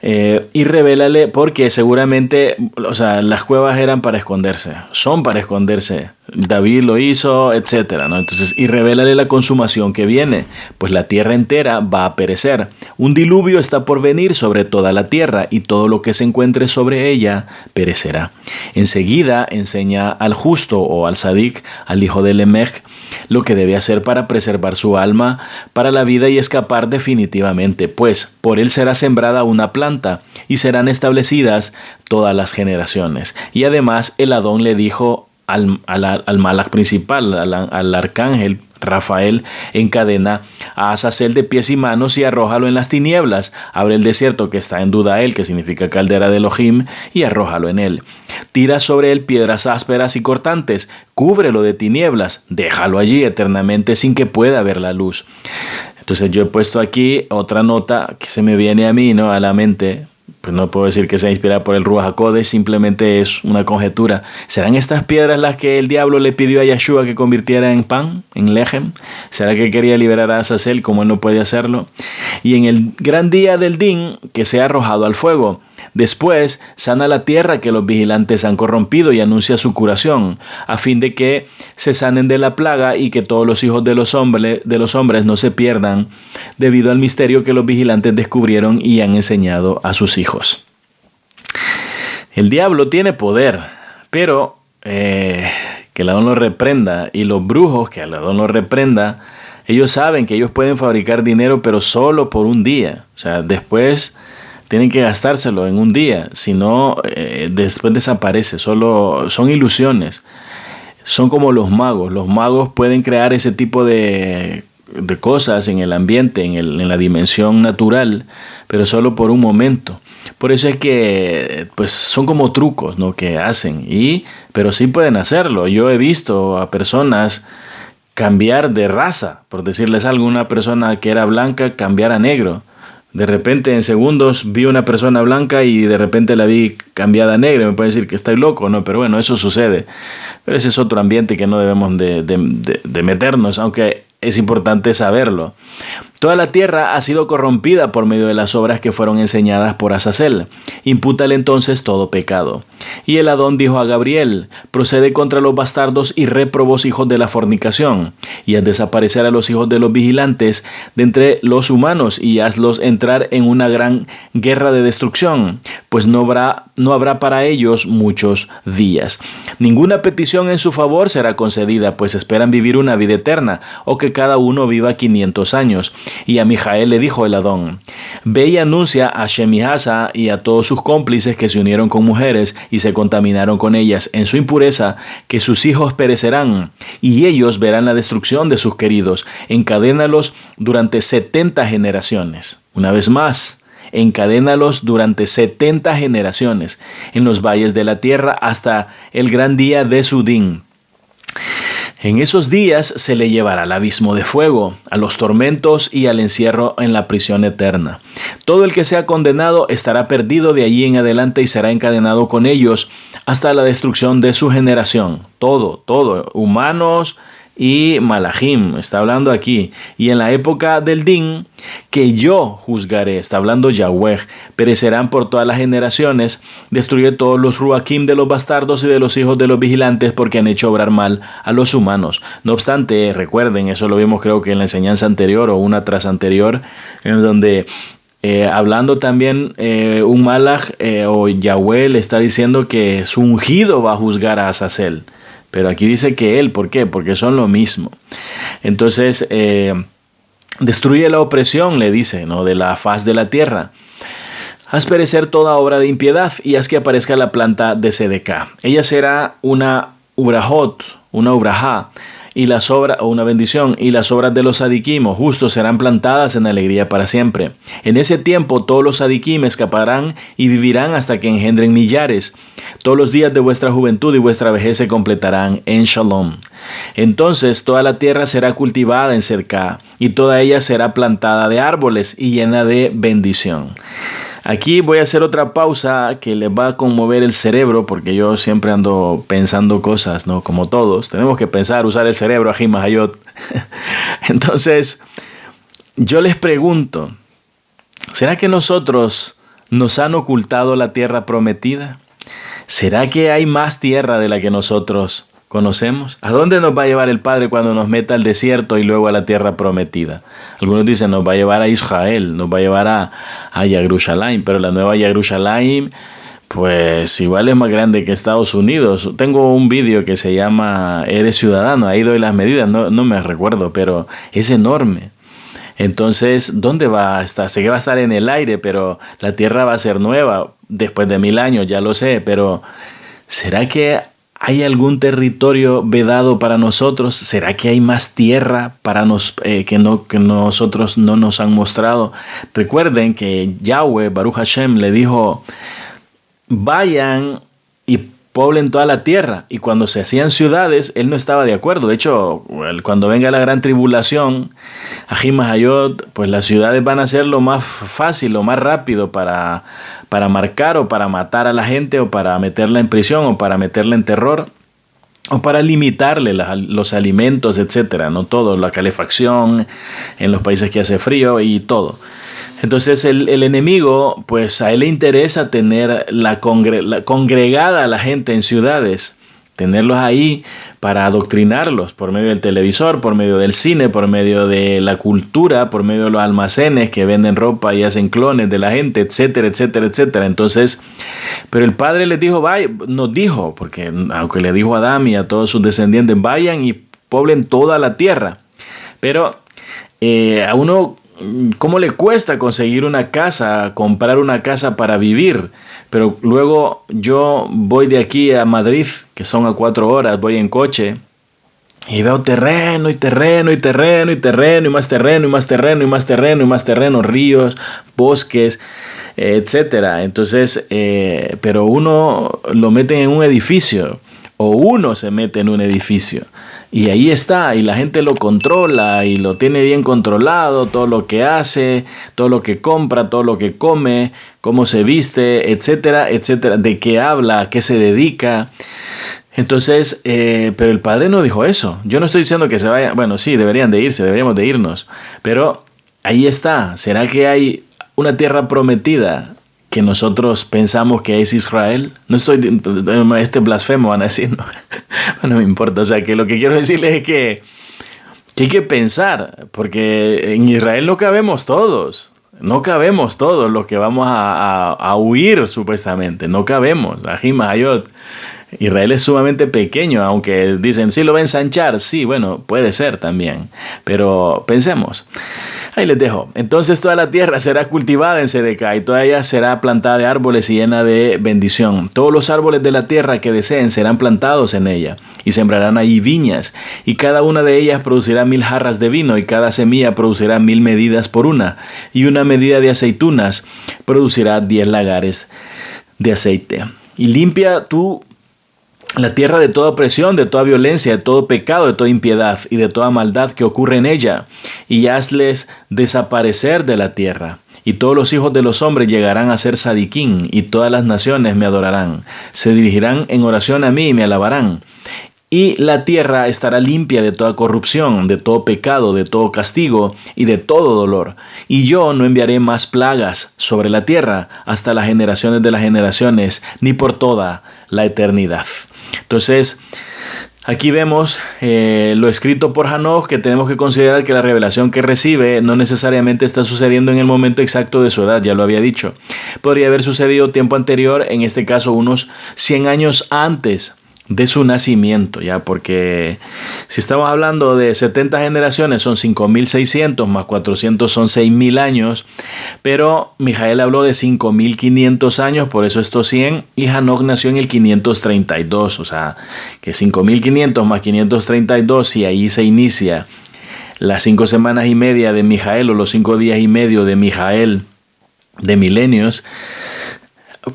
y revélale, porque seguramente, o sea, las cuevas eran para esconderse, son para esconderse, David lo hizo, etcétera, ¿no? Entonces, y revélale la consumación que viene, pues la tierra entera va a perecer, un diluvio está por venir sobre toda la tierra, y todo lo que se encuentre sobre ella perecerá. Enseguida enseña al justo o al Sadik, al hijo de Lemech, lo que debe hacer para preservar su alma para la vida y escapar definitivamente, pues por él será sembrada una planta y serán establecidas todas las generaciones. Y además el Adón le dijo al Malach principal, al arcángel Rafael, encadena a Azazel de pies y manos y arrójalo en las tinieblas. Abre el desierto que está en Dudael, que significa caldera de Elohim, y arrójalo en él. Tira sobre él piedras ásperas y cortantes, cúbrelo de tinieblas, déjalo allí eternamente sin que pueda ver la luz. Entonces yo he puesto aquí otra nota que se me viene a mí, ¿no?, a la mente, pues no puedo decir que sea inspirada por el Ruach HaKodesh, simplemente es una conjetura. ¿Serán estas piedras las que el diablo le pidió a Yeshua que convirtiera en pan, en lejem? ¿Será que quería liberar a Azazel como él no puede hacerlo? Y en el gran día del Din, que sea arrojado al fuego. Después sana la tierra que los vigilantes han corrompido y anuncia su curación, a fin de que se sanen de la plaga y que todos los hijos de los hombres no se pierdan debido al misterio que los vigilantes descubrieron y han enseñado a sus hijos. El diablo tiene poder, pero que el Adón lo reprenda, y los brujos que el Adón lo reprenda, ellos saben que ellos pueden fabricar dinero, pero solo por un día. O sea, después tienen que gastárselo en un día, si no, después desaparece. Solo son ilusiones. Son como los magos. Los magos pueden crear ese tipo de cosas en el ambiente, en la dimensión natural, pero solo por un momento. Por eso es que pues son como trucos, ¿no?, que hacen, pero sí pueden hacerlo. Yo he visto a personas cambiar de raza, por decirles algo, una persona que era blanca cambiar a negro. De repente en segundos vi una persona blanca y de repente la vi cambiada a negra. Me pueden decir que estoy loco, ¿no? Pero bueno, eso sucede. Pero ese es otro ambiente que no debemos de meternos, aunque es importante saberlo. Toda la tierra ha sido corrompida por medio de las obras que fueron enseñadas por Azazel. Impútale entonces todo pecado. Y el Adón dijo a Gabriel: procede contra los bastardos y réprobos hijos de la fornicación, y haz desaparecer a los hijos de los vigilantes de entre los humanos, y hazlos entrar en una gran guerra de destrucción, pues no habrá para ellos muchos días. Ninguna petición en su favor será concedida, pues esperan vivir una vida eterna, o que cada uno viva 500 años. Y a Mijael le dijo el Adón: ve y anuncia a Shemihasa y a todos sus cómplices que se unieron con mujeres y se contaminaron con ellas en su impureza, que sus hijos perecerán, y ellos verán la destrucción de sus queridos. Encadénalos durante 70 generaciones. Una vez más, encadénalos durante 70 generaciones en los valles de la tierra hasta el gran día de su Din. En esos días se le llevará al abismo de fuego, a los tormentos y al encierro en la prisión eterna. Todo el que sea condenado estará perdido de allí en adelante y será encadenado con ellos hasta la destrucción de su generación. Todo, humanos y malajim, está hablando aquí. Y en la época del Din, que yo juzgaré, está hablando Yahweh, perecerán por todas las generaciones, destruye todos los ruakim de los bastardos y de los hijos de los vigilantes, porque han hecho obrar mal a los humanos. No obstante, recuerden, eso lo vimos creo que en la enseñanza anterior o una tras anterior, en donde hablando también un malaj o Yahweh le está diciendo que su ungido va a juzgar a Azazel. Pero aquí dice que él, ¿por qué? Porque son lo mismo. Entonces, destruye la opresión, le dice, ¿no?, de la faz de la tierra. Haz perecer toda obra de impiedad y haz que aparezca la planta de Sedeká. Ella será una ubrajot, una ubrajá, y las obras, o una bendición, y las obras de los sadiquim o justos serán plantadas en alegría para siempre. En ese tiempo todos los sadiquim escaparán y vivirán hasta que engendren millares. Todos los días de vuestra juventud y vuestra vejez se completarán en Shalom. Entonces toda la tierra será cultivada en Sedeká, y toda ella será plantada de árboles y llena de bendición. Aquí voy a hacer otra pausa que les va a conmover el cerebro, porque yo siempre ando pensando cosas, ¿no? Como todos, tenemos que pensar, usar el cerebro, Ají Mahayot. Entonces, yo les pregunto, ¿será que nosotros nos han ocultado la tierra prometida? ¿Será que hay más tierra de la que nosotros conocemos? ¿A dónde nos va a llevar el Padre cuando nos meta al desierto y luego a la tierra prometida? Algunos dicen nos va a llevar a Israel, nos va a llevar a Yerushalayim, pero la nueva Yerushalayim pues igual es más grande que Estados Unidos. Tengo un vídeo que se llama Eres Ciudadano, ahí doy las medidas, no me recuerdo, pero es enorme. Entonces, ¿dónde va a estar? Sé que va a estar en el aire, pero la tierra va a ser nueva después de 1000 años, ya lo sé, pero ¿será que hay algún territorio vedado para nosotros? ¿Será que hay más tierra para que nosotros no nos han mostrado? Recuerden que Yahweh, Baruch Hashem, le dijo: vayan y poblen toda la tierra. Y cuando se hacían ciudades, él no estaba de acuerdo. De hecho, cuando venga la gran tribulación, Ají Mahayot, pues las ciudades van a ser lo más fácil, lo más rápido para marcar o para matar a la gente o para meterla en prisión o para meterla en terror o para limitarle los alimentos, etcétera, no todo, la calefacción en los países que hace frío y todo. Entonces el enemigo, pues a él le interesa tener congregada a la gente en ciudades, tenerlos ahí para adoctrinarlos por medio del televisor, por medio del cine, por medio de la cultura, por medio de los almacenes que venden ropa y hacen clones de la gente, etcétera, etcétera, etcétera. Entonces, pero el Padre les dijo, nos dijo, porque aunque le dijo a Adán y a todos sus descendientes, vayan y poblen toda la tierra. Pero a uno, ¿cómo le cuesta conseguir una casa, comprar una casa para vivir? Pero luego yo voy de aquí a Madrid, que son a 4 horas, voy en coche y veo terreno y terreno y terreno y terreno y más terreno y más terreno y más terreno y más terreno, ríos, bosques, etcétera. Entonces, pero uno lo mete en un edificio o uno se mete en un edificio. Y ahí está, y la gente lo controla y lo tiene bien controlado, todo lo que hace, todo lo que compra, todo lo que come, cómo se viste, etcétera, etcétera, de qué habla, a qué se dedica. Entonces, pero el Padre no dijo eso. Yo no estoy diciendo que se vayan, bueno, sí, deberían de irse, deberíamos de irnos, pero ahí está. ¿Será que hay una tierra prometida que nosotros pensamos que es Israel? No estoy, blasfemo van a decir, no, no me importa, o sea, que lo que quiero decirles es que hay que pensar, porque en Israel no cabemos todos los que vamos a huir supuestamente, no cabemos, Ají Mahayot. Israel es sumamente pequeño, aunque dicen, sí lo va a ensanchar, sí, bueno, puede ser también, pero pensemos. Ahí les dejo. Entonces toda la tierra será cultivada en Sedeca y toda ella será plantada de árboles y llena de bendición. Todos los árboles de la tierra que deseen serán plantados en ella y sembrarán allí viñas y cada una de ellas producirá 1000 jarras de vino y cada semilla producirá 1000 medidas por una y una medida de aceitunas producirá 10 lagares de aceite. Y limpia tú la tierra de toda opresión, de toda violencia, de todo pecado, de toda impiedad y de toda maldad que ocurre en ella, y hazles desaparecer de la tierra. Y todos los hijos de los hombres llegarán a ser sadiquín, y todas las naciones me adorarán. Se dirigirán en oración a mí y me alabarán. Y la tierra estará limpia de toda corrupción, de todo pecado, de todo castigo y de todo dolor. Y yo no enviaré más plagas sobre la tierra hasta las generaciones de las generaciones, ni por toda la eternidad. Entonces, aquí vemos lo escrito por Hanoch, que tenemos que considerar que la revelación que recibe no necesariamente está sucediendo en el momento exacto de su edad, ya lo había dicho. Podría haber sucedido tiempo anterior, en este caso unos 100 años antes de su nacimiento, ya, porque si estamos hablando de 70 generaciones son 5600 más 400 son 6000 años, pero Mijael habló de 5500 años, por eso estos 100, y Hanoch nació en el 532, o sea, que 5500 más 532, y ahí se inicia las 5 semanas y media de Mijael, o los 5 días y medio de Mijael de milenios.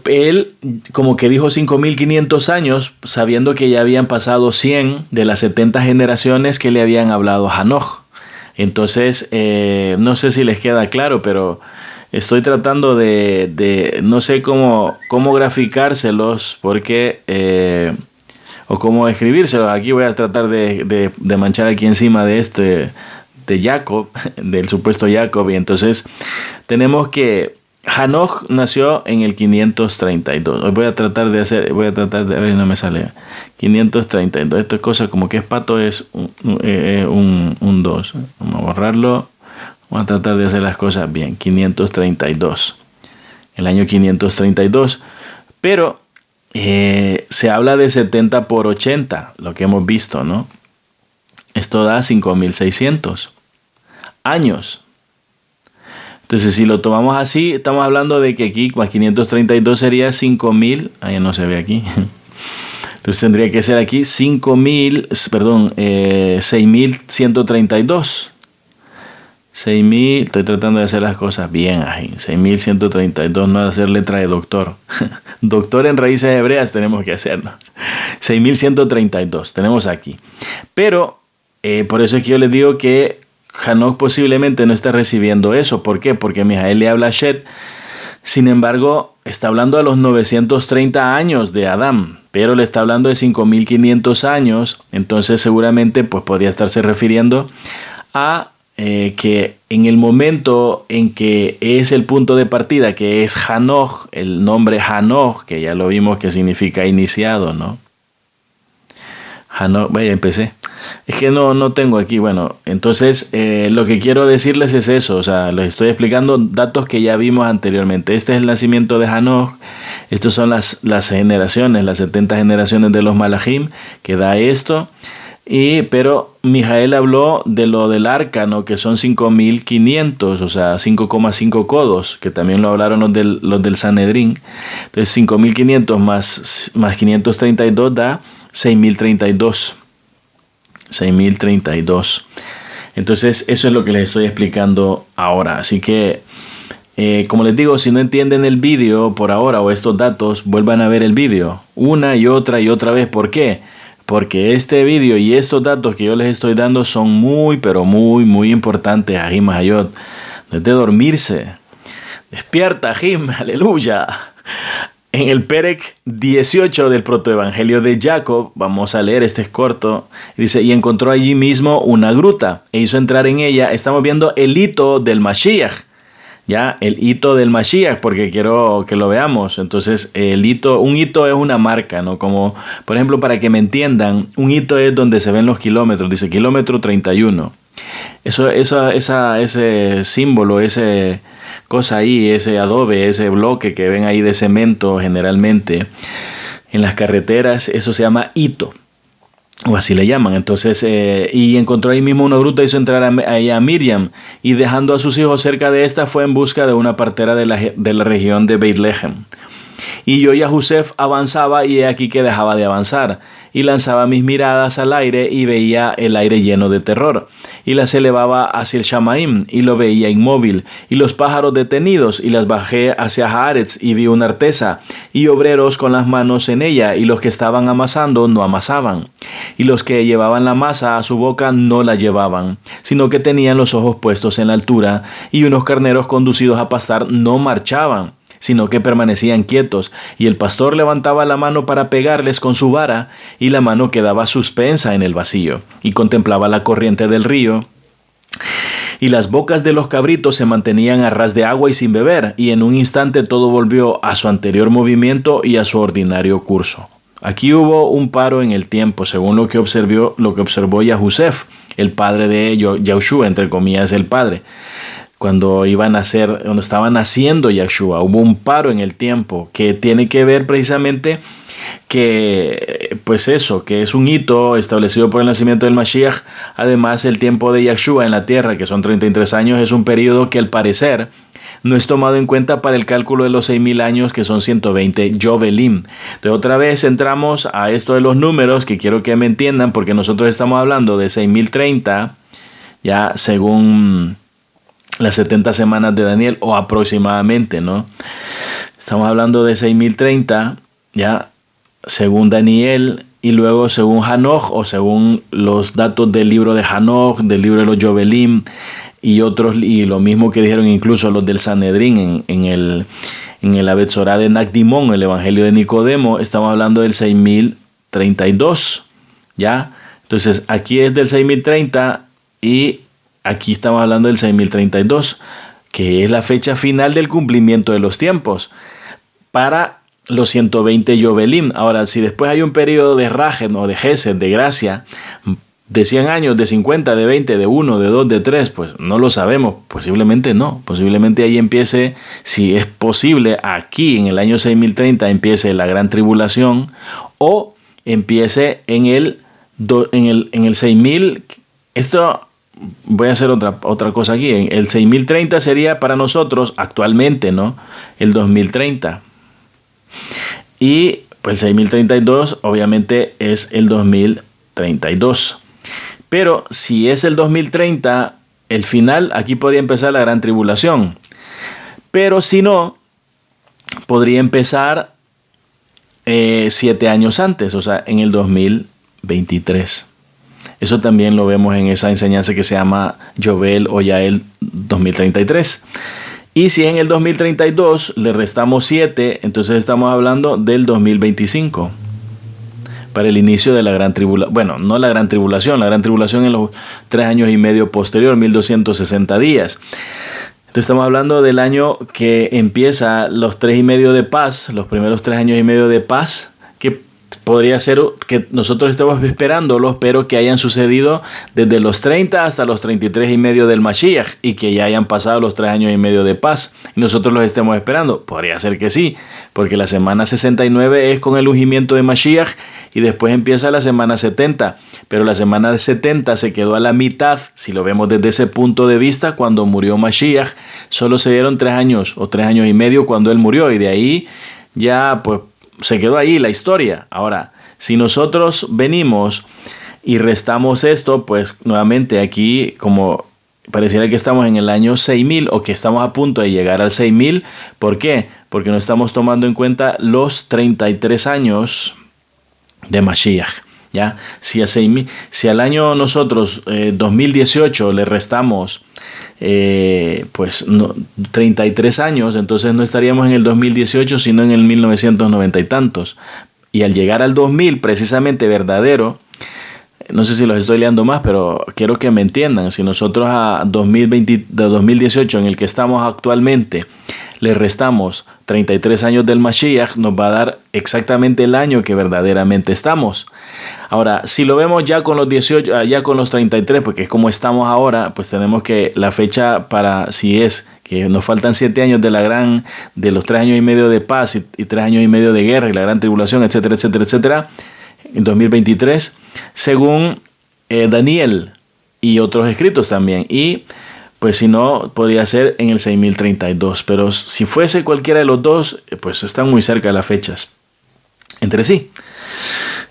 Él como que dijo 5500 años, sabiendo que ya habían pasado 100 de las 70 generaciones que le habían hablado a Hanoch. Entonces, no sé si les queda claro, pero estoy tratando de no sé cómo graficárselos, porque o cómo escribírselos. Aquí voy a tratar de manchar aquí encima de de Jacob, del supuesto Jacob, y entonces tenemos que Hanoch nació en el 532. Voy a tratar de ver, no me sale. 532. Esto es cosa como que es pato, es un 2. Vamos a borrarlo. Vamos a tratar de hacer las cosas bien. 532. El año 532. Pero se habla de 70 por 80, lo que hemos visto, ¿no? Esto da 5600 años. Entonces, si lo tomamos así, estamos hablando de que aquí más 532 sería 5000. Ahí no se ve aquí. Entonces tendría que ser aquí 6132. 6.000, estoy tratando de hacer las cosas bien, ahí. 6.132, no hacer letra de doctor. Doctor en raíces hebreas tenemos que hacerlo. 6.132, tenemos aquí. Pero, por eso es que yo les digo que Hanoch posiblemente no está recibiendo eso. ¿Por qué? Porque Mijael le habla a Shet. Sin embargo, está hablando a los 930 años de Adán, pero le está hablando de 5.500 años. Entonces, seguramente, pues podría estarse refiriendo a que en el momento en que es el punto de partida, que es Hanoch, el nombre Hanoch, que ya lo vimos que significa iniciado, ¿no? Hanoch, vaya, empecé. Es que no tengo aquí, bueno, entonces lo que quiero decirles es eso, o sea, les estoy explicando datos que ya vimos anteriormente. Este es el nacimiento de Hanoch, estos son las generaciones, las 70 generaciones de los Malachim, que da esto. Pero Mijael habló de lo del arca, ¿no? Que son 5.500, o sea, 5,5 codos, que también lo hablaron los del Sanedrín. Entonces 5.500 más 532 da 6.032. 6.032. Entonces eso es lo que les estoy explicando ahora. Así que, como les digo, si no entienden el vídeo por ahora o estos datos, vuelvan a ver el vídeo una y otra vez. ¿Por qué? Porque este vídeo y estos datos que yo les estoy dando son muy, pero muy, muy importantes. Ajim Hayot, desde dormirse. Despierta, Ajim, aleluya. En el Perek 18 del protoevangelio de Jacob, vamos a leer, este es corto, dice, y encontró allí mismo una gruta, e hizo entrar en ella. Estamos viendo el hito del Mashiach. Ya, el hito del Mashiach, porque quiero que lo veamos. Entonces, un hito es una marca, ¿no? Como, por ejemplo, para que me entiendan, un hito es donde se ven los kilómetros, dice kilómetro 31. Ese símbolo, ese cosa ahí, ese adobe, ese bloque que ven ahí de cemento generalmente en las carreteras, eso se llama hito. O así le llaman. Entonces, y encontró ahí mismo una gruta, hizo entrar a Miriam, y dejando a sus hijos cerca de esta, fue en busca de una partera de la región de Beit-Lehem. Y yo y a Josef avanzaba, y he aquí que dejaba de avanzar, y lanzaba mis miradas al aire, y veía el aire lleno de terror, y las elevaba hacia el Shamaim, y lo veía inmóvil, y los pájaros detenidos, y las bajé hacia Haaretz, y vi una artesa, y obreros con las manos en ella, y los que estaban amasando no amasaban, y los que llevaban la masa a su boca no la llevaban, sino que tenían los ojos puestos en la altura, y unos carneros conducidos a pastar no marchaban, sino que permanecían quietos, y el pastor levantaba la mano para pegarles con su vara, y la mano quedaba suspensa en el vacío, y contemplaba la corriente del río, y las bocas de los cabritos se mantenían a ras de agua y sin beber, y en un instante todo volvió a su anterior movimiento y a su ordinario curso. Aquí hubo un paro en el tiempo, según lo que observó Yahusef, el padre de Yahushua, entre comillas el padre. Cuando estaba naciendo Yahshua, hubo un paro en el tiempo que tiene que ver precisamente que, pues eso, que es un hito establecido por el nacimiento del Mashiach. Además, el tiempo de Yahshua en la tierra, que son 33 años, es un periodo que al parecer no es tomado en cuenta para el cálculo de los 6.000 años, que son 120 Yovelim. Entonces, otra vez entramos a esto de los números, que quiero que me entiendan, porque nosotros estamos hablando de 6.030, ya según las 70 semanas de Daniel, o aproximadamente, ¿no? Estamos hablando de 6.030, ya, según Daniel, y luego según Hanoch, o según los datos del libro de Hanoch, del libro de los Yovelim, y otros, y lo mismo que dijeron incluso los del Sanedrín en el Abetzorá de Nacdimón, el Evangelio de Nicodemo, estamos hablando del 6.032, ¿ya? Entonces, aquí es del 6.030, y aquí estamos hablando del 6.032, que es la fecha final del cumplimiento de los tiempos para los 120 Yovelim. Ahora, si después hay un periodo de Rajem o de Gesed, de gracia, de 100 años, de 50, de 20, de 1, de 2, de 3, pues no lo sabemos, posiblemente no, posiblemente ahí empiece, si es posible, aquí en el año 6.030 empiece la gran tribulación, o empiece en el 6.000, esto... Voy a hacer otra cosa aquí. El 6.030 sería para nosotros actualmente, ¿no? El 2030. Y pues el 6.032 obviamente es el 2032. Pero si es el 2030, el final, aquí podría empezar la gran tribulación. Pero si no, podría empezar 7 años antes, o sea, en el 2023. Eso también lo vemos en esa enseñanza que se llama Yovel o Yael 2033. Y si en el 2032 le restamos 7, entonces estamos hablando del 2025. Para el inicio de la gran tribulación. Bueno, no la gran tribulación en los 3 años y medio posterior, 1260 días. Entonces estamos hablando del año que empieza los 3 y medio de paz, los primeros 3 años y medio de paz, que podría ser que nosotros estemos esperándolos, pero que hayan sucedido desde los 30 hasta los 33 y medio del Mashiach, y que ya hayan pasado los 3 años y medio de paz, y nosotros los estemos esperando. Podría ser que sí, porque la semana 69 es con el ungimiento de Mashiach, y después empieza la semana 70, pero la semana 70 se quedó a la mitad, si lo vemos desde ese punto de vista, cuando murió Mashiach. Solo se dieron 3 años o 3 años y medio cuando él murió, y de ahí ya pues se quedó ahí la historia. Ahora, si nosotros venimos y restamos esto, pues nuevamente aquí, como pareciera que estamos en el año 6000 o que estamos a punto de llegar al 6000, ¿por qué? Porque no estamos tomando en cuenta los 33 años de Mashiach, ¿ya? Si al año nosotros 2018 le restamos 33 años, entonces no estaríamos en el 2018 sino en el 1990 y tantos, y al llegar al 2000 precisamente verdadero, no sé si los estoy liando más, pero quiero que me entiendan. Si nosotros a 2018 en el que estamos actualmente le restamos 33 años del Mashiach, nos va a dar exactamente el año que verdaderamente estamos. Ahora, si lo vemos ya con los 18, ya con los 33, porque es como estamos ahora, pues tenemos que la fecha para, si es que nos faltan 7 años de los 3 años y medio de paz y 3 años y medio de guerra y la gran tribulación, etcétera, etcétera, etcétera, en 2023, según Daniel y otros escritos también. Y pues si no, podría ser en el 6032. Pero si fuese cualquiera de los dos, pues están muy cerca las fechas entre sí.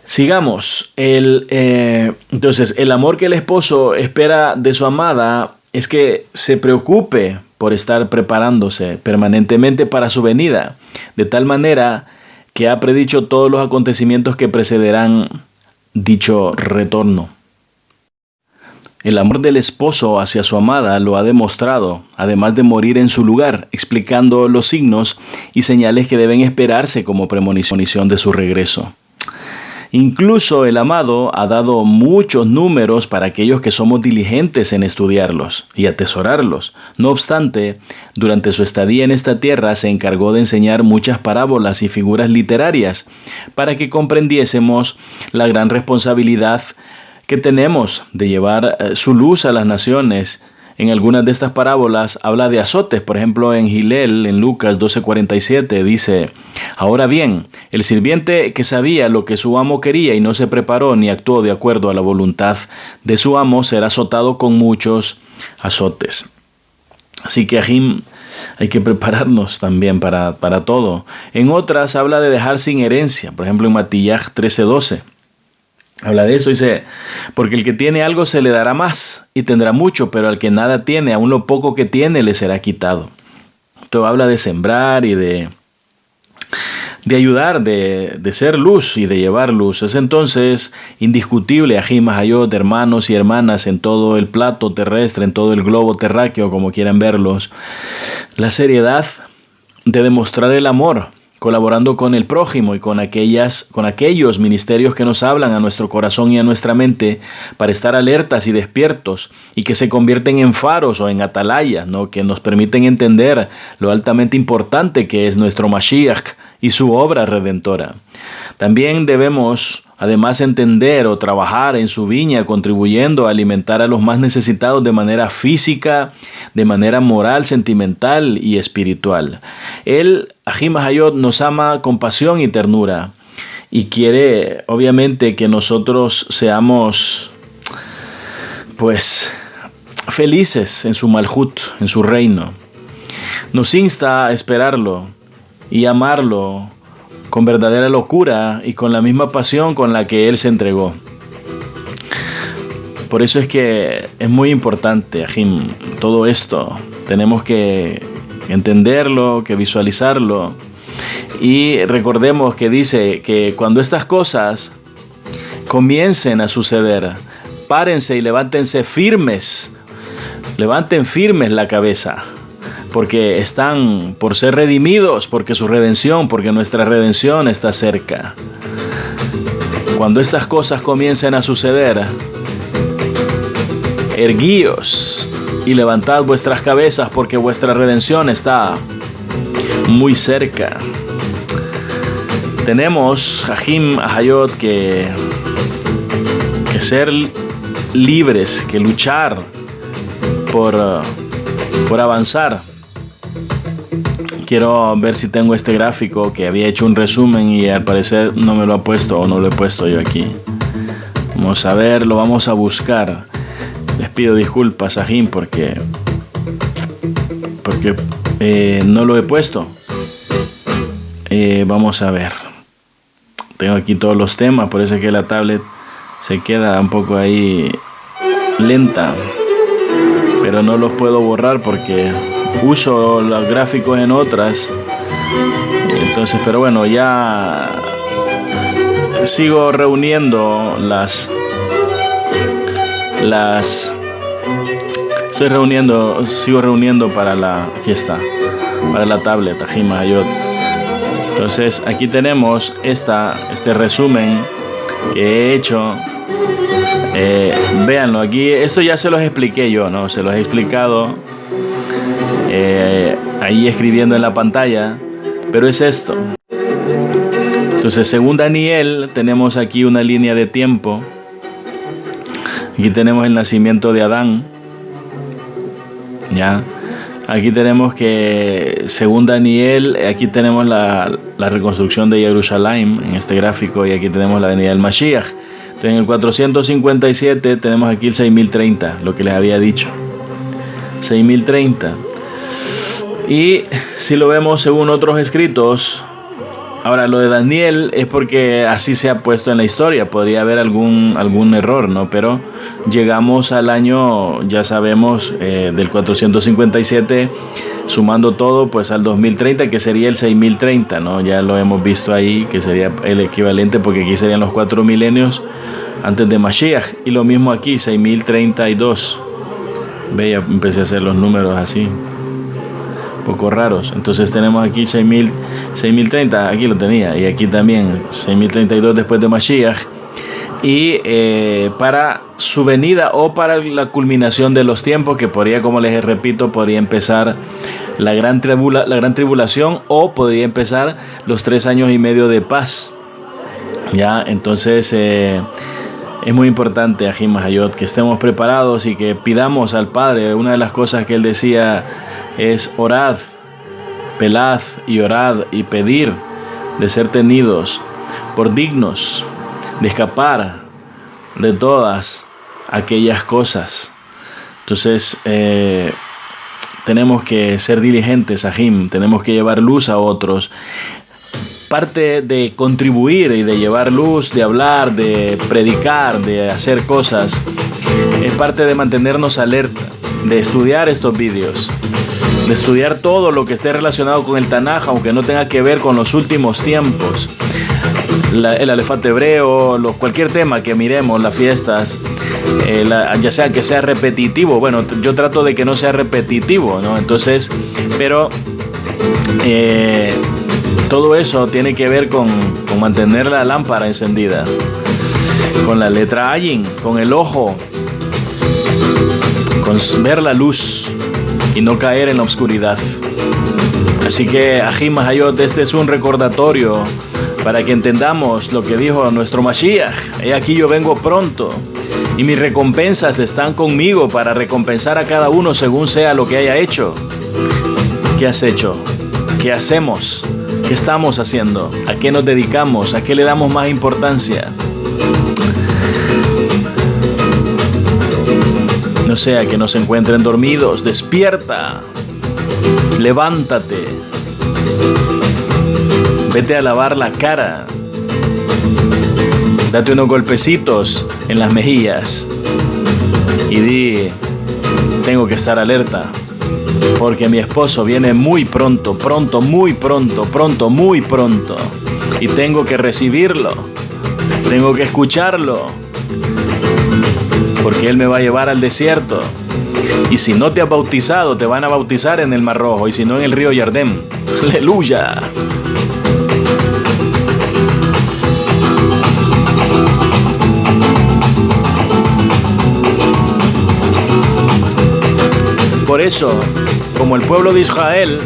Sigamos. Entonces, el amor que el esposo espera de su amada es que se preocupe por estar preparándose permanentemente para su venida, de tal manera que ha predicho todos los acontecimientos que precederán dicho retorno. El amor del esposo hacia su amada lo ha demostrado, además de morir en su lugar, explicando los signos y señales que deben esperarse como premonición de su regreso. Incluso el amado ha dado muchos números para aquellos que somos diligentes en estudiarlos y atesorarlos. No obstante, durante su estadía en esta tierra se encargó de enseñar muchas parábolas y figuras literarias para que comprendiésemos la gran responsabilidad que tenemos de llevar su luz a las naciones. En algunas de estas parábolas habla de azotes. Por ejemplo, en Gilel, en Lucas 12:47, dice: ahora bien, el sirviente que sabía lo que su amo quería y no se preparó ni actuó de acuerdo a la voluntad de su amo será azotado con muchos azotes. Así que hay que prepararnos también para todo. En otras habla de dejar sin herencia. Por ejemplo, en Matillaj 13:12. Habla de esto, dice: porque el que tiene algo se le dará más y tendrá mucho, pero al que nada tiene, aun lo poco que tiene le será quitado. Esto habla de sembrar y de ayudar, de ser luz y de llevar luz. Es entonces indiscutible, Ajim Hayot, hermanos y hermanas en todo el plato terrestre, en todo el globo terráqueo, como quieran verlos, la seriedad de demostrar el amor, colaborando con el prójimo y con aquellos ministerios que nos hablan a nuestro corazón y a nuestra mente para estar alertas y despiertos y que se convierten en faros o en atalayas, ¿no? Que nos permiten entender lo altamente importante que es nuestro Mashiach y su obra redentora. También debemos además entender o trabajar en su viña, contribuyendo a alimentar a los más necesitados de manera física, de manera moral, sentimental y espiritual. Él, Ajim Hayot, nos ama con pasión y ternura y quiere obviamente que nosotros seamos pues felices en su Malhut, en su reino. Nos insta a esperarlo y amarlo con verdadera locura y con la misma pasión con la que Él se entregó. Por eso es que es muy importante, Ajim, todo esto. Tenemos que entenderlo, que visualizarlo. Y recordemos que dice que cuando estas cosas comiencen a suceder, párense y levántense firmes. Levanten firmes la cabeza, porque están por ser redimidos, porque su redención, porque nuestra redención está cerca. Cuando estas cosas comiencen a suceder, erguíos y levantad vuestras cabezas, porque vuestra redención está muy cerca. Tenemos, Ajim, Ajayot, que ser libres, que luchar por avanzar. Quiero ver si tengo este gráfico, que había hecho un resumen y al parecer no me lo ha puesto, o no lo he puesto yo aquí. Vamos a ver, lo vamos a buscar. Les pido disculpas, Ajim, porque no lo he puesto. Vamos a ver. Tengo aquí todos los temas, por eso es que la tablet se queda un poco ahí lenta, pero no los puedo borrar porque uso los gráficos en otras. Entonces, pero bueno, ya sigo reuniendo sigo reuniendo para aquí está, para la tablet, Ajim Ajayot. Entonces aquí tenemos este resumen que he hecho. Véanlo aquí, esto ya se los expliqué yo, ¿no? Se los he explicado ahí escribiendo en la pantalla, pero es esto. Entonces, según Daniel, tenemos aquí una línea de tiempo. Aquí tenemos el nacimiento de Adán, ¿ya? Aquí tenemos que, según Daniel, aquí tenemos la reconstrucción de Jerusalén en este gráfico, y aquí tenemos la venida del Mashiach. Entonces, en el 457 tenemos aquí el 6030, lo que les había dicho. 6030. Y si lo vemos según otros escritos, ahora lo de Daniel es porque así se ha puesto en la historia, podría haber algún error, ¿no? Pero llegamos al año, ya sabemos, del 457, sumando todo, pues al 2030, que sería el 6030, ¿no? Ya lo hemos visto ahí, que sería el equivalente, porque aquí serían los 4 milenios antes de Mashiach, y lo mismo aquí, 6032. Ve, ya empecé a hacer los números así, un poco raros. Entonces tenemos aquí 6030, aquí lo tenía, y aquí también 6032 después de Mashiach, y para su venida o para la culminación de los tiempos, que podría, como les repito, podría empezar la gran tribulación, o podría empezar los 3 años y medio de paz. Ya, entonces es muy importante, Ajim Ajayot, que estemos preparados y que pidamos al Padre. Una de las cosas que él decía es: orad, pelad y orad, y pedir de ser tenidos por dignos de escapar de todas aquellas cosas. Entonces tenemos que ser diligentes, Ajim, tenemos que llevar luz a otros. Parte de contribuir y de llevar luz, de hablar, de predicar, de hacer cosas, es parte de mantenernos alerta, de estudiar estos vídeos, de estudiar todo lo que esté relacionado con el Tanaj, aunque no tenga que ver con los últimos tiempos. El alefat hebreo, cualquier tema que miremos, las fiestas, ya sea que sea repetitivo. Bueno, yo trato de que no sea repetitivo, ¿no? Entonces, pero todo eso tiene que ver con mantener la lámpara encendida, con la letra Ayin, con el ojo, con ver la luz y no caer en la oscuridad. Así que, Ajim Ajayot, este es un recordatorio para que entendamos lo que dijo nuestro Mashiach: he aquí yo vengo pronto, y mis recompensas están conmigo para recompensar a cada uno según sea lo que haya hecho. ¿Qué has hecho? ¿Qué hacemos? ¿Qué estamos haciendo? ¿A qué nos dedicamos? ¿A qué le damos más importancia? No sea que nos encuentren dormidos. Despierta, levántate, vete a lavar la cara, date unos golpecitos en las mejillas y di: tengo que estar alerta, porque mi esposo viene muy pronto, muy pronto, y tengo que recibirlo, tengo que escucharlo, porque él me va a llevar al desierto, y si no te has bautizado, te van a bautizar en el Mar Rojo, y si no, en el río Jordán. ¡Aleluya! Por eso, como el pueblo de Israel,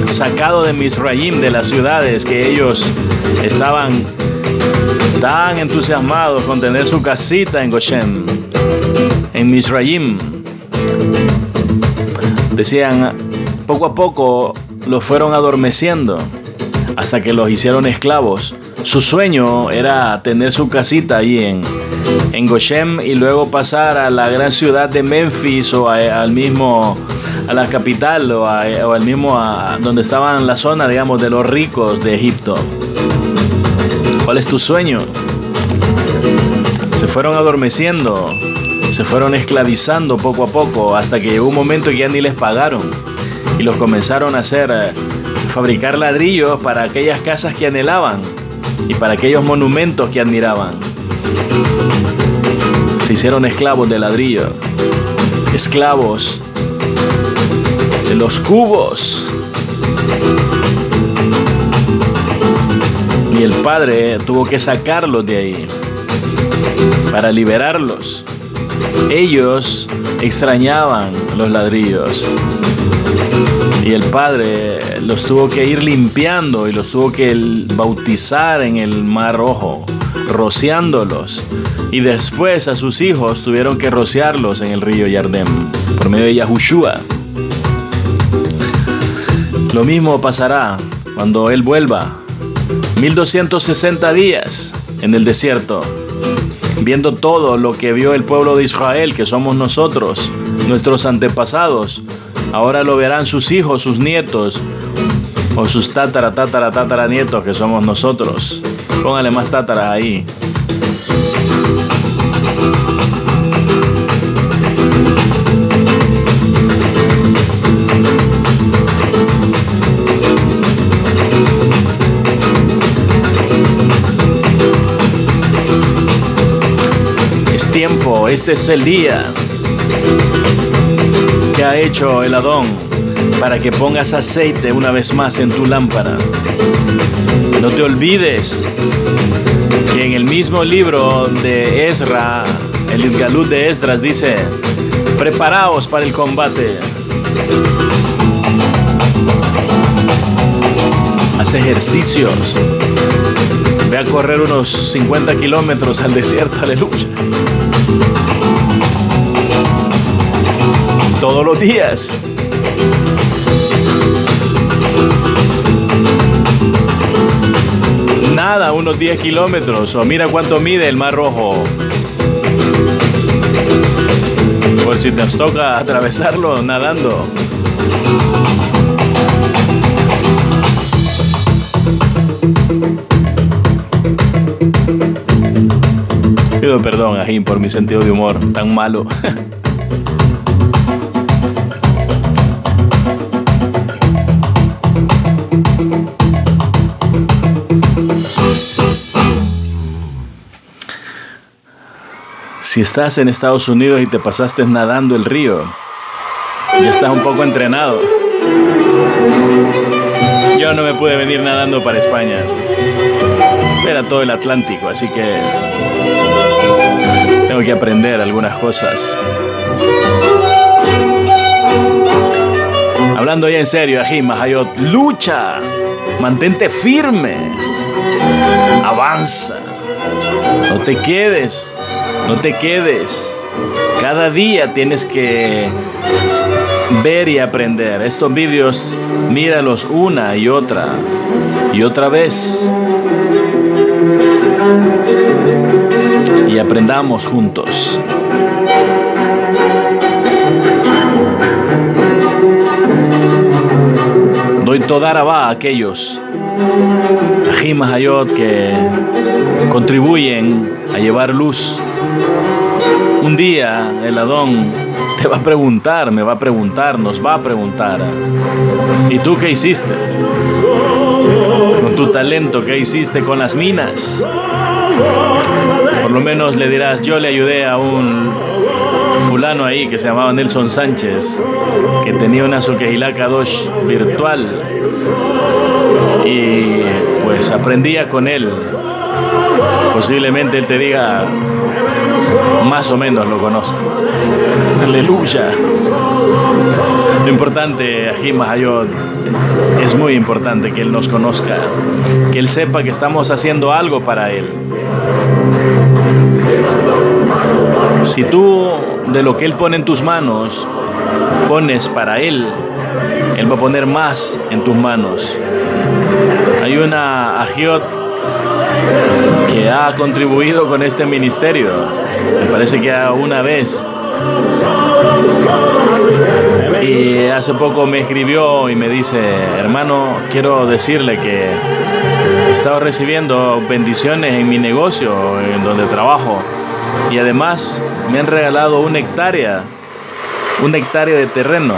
sacado de Misraim, de las ciudades que ellos estaban tan entusiasmados con tener su casita en Goshen, en Misraim, decían, poco a poco los fueron adormeciendo hasta que los hicieron esclavos. Su sueño era tener su casita allí en Goshen y luego pasar a la gran ciudad de Memphis o a la capital o al mismo donde estaban la zona, digamos, de los ricos de Egipto. ¿Cuál es tu sueño? Se fueron adormeciendo, se fueron esclavizando poco a poco hasta que llegó un momento que ya ni les pagaron y los comenzaron a fabricar ladrillos para aquellas casas que anhelaban y para aquellos monumentos que admiraban. Se hicieron esclavos de ladrillo, esclavos de los cubos. Y el Padre tuvo que sacarlos de ahí para liberarlos. Ellos extrañaban los ladrillos y el Padre los tuvo que ir limpiando y los tuvo que bautizar en el Mar Rojo, rociándolos, y después a sus hijos tuvieron que rociarlos en el río Jordán por medio de Yahushua. Lo mismo pasará cuando Él vuelva. 1260 días en el desierto, viendo todo lo que vio el pueblo de Israel, que somos nosotros, nuestros antepasados. Ahora lo verán sus hijos, sus nietos, o sus tataranietos, que somos nosotros. Póngale más tátara ahí. Es tiempo, este es el día que ha hecho el Adón para que pongas aceite una vez más en tu lámpara. No te olvides que en el mismo libro de Ezra, el Idgalut de Esdras, dice: preparaos para el combate. Haz ejercicios. Ve a correr unos 50 kilómetros al desierto, aleluya. Todos los días. Nada, unos 10 kilómetros. O mira cuánto mide el Mar Rojo. Por si te toca atravesarlo nadando. Pido perdón, Ajín, por mi sentido de humor tan malo. Si estás en Estados Unidos y te pasaste nadando el río, ya estás un poco entrenado. Yo no me pude venir nadando para España. Era todo el Atlántico, así que tengo que aprender algunas cosas. Hablando ya en serio, Ají, Mahayot, lucha, mantente firme, avanza, no te quedes. Cada día tienes que ver y aprender. Estos vídeos, míralos una y otra vez. Y aprendamos juntos. Doy toda Arabá a aquellos Ají Mahayot que contribuyen a llevar luz Un día el Adón te va a preguntar, me va a preguntar, nos va a preguntar: ¿y tú qué hiciste? Con tu talento, ¿qué hiciste con las minas? Por lo menos le dirás: yo le ayudé a un fulano ahí que se llamaba Nelson Sánchez, que tenía una Sukehilá Kadosh virtual, y pues aprendía con él. Posiblemente él te diga: más o menos lo conozco. Aleluya. Lo importante, Ají Mahayot, es muy importante que él nos conozca, que él sepa que estamos haciendo algo para él. Si tú, de lo que él pone en tus manos, pones para él, él va a poner más en tus manos. Hay una Ajiot que ha contribuido con este ministerio, me parece que una vez, y hace poco me escribió y me dice: hermano, quiero decirle que he estado recibiendo bendiciones en mi negocio, en donde trabajo, y además me han regalado una hectárea de terreno,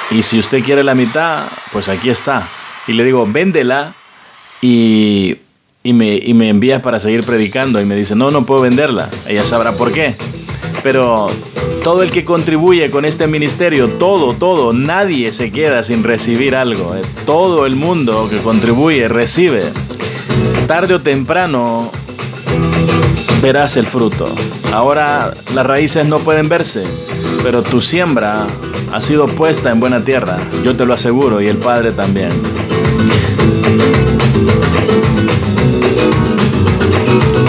y si usted quiere la mitad, pues aquí está. Y le digo: véndela y me envías para seguir predicando. Y me dice: no puedo venderla. Ella sabrá por qué. Pero todo el que contribuye con este ministerio, todo, nadie se queda sin recibir algo. Todo el mundo que contribuye recibe. Tarde o temprano verás el fruto. Ahora las raíces no pueden verse, pero tu siembra ha sido puesta en buena tierra. Yo te lo aseguro, y el Padre también.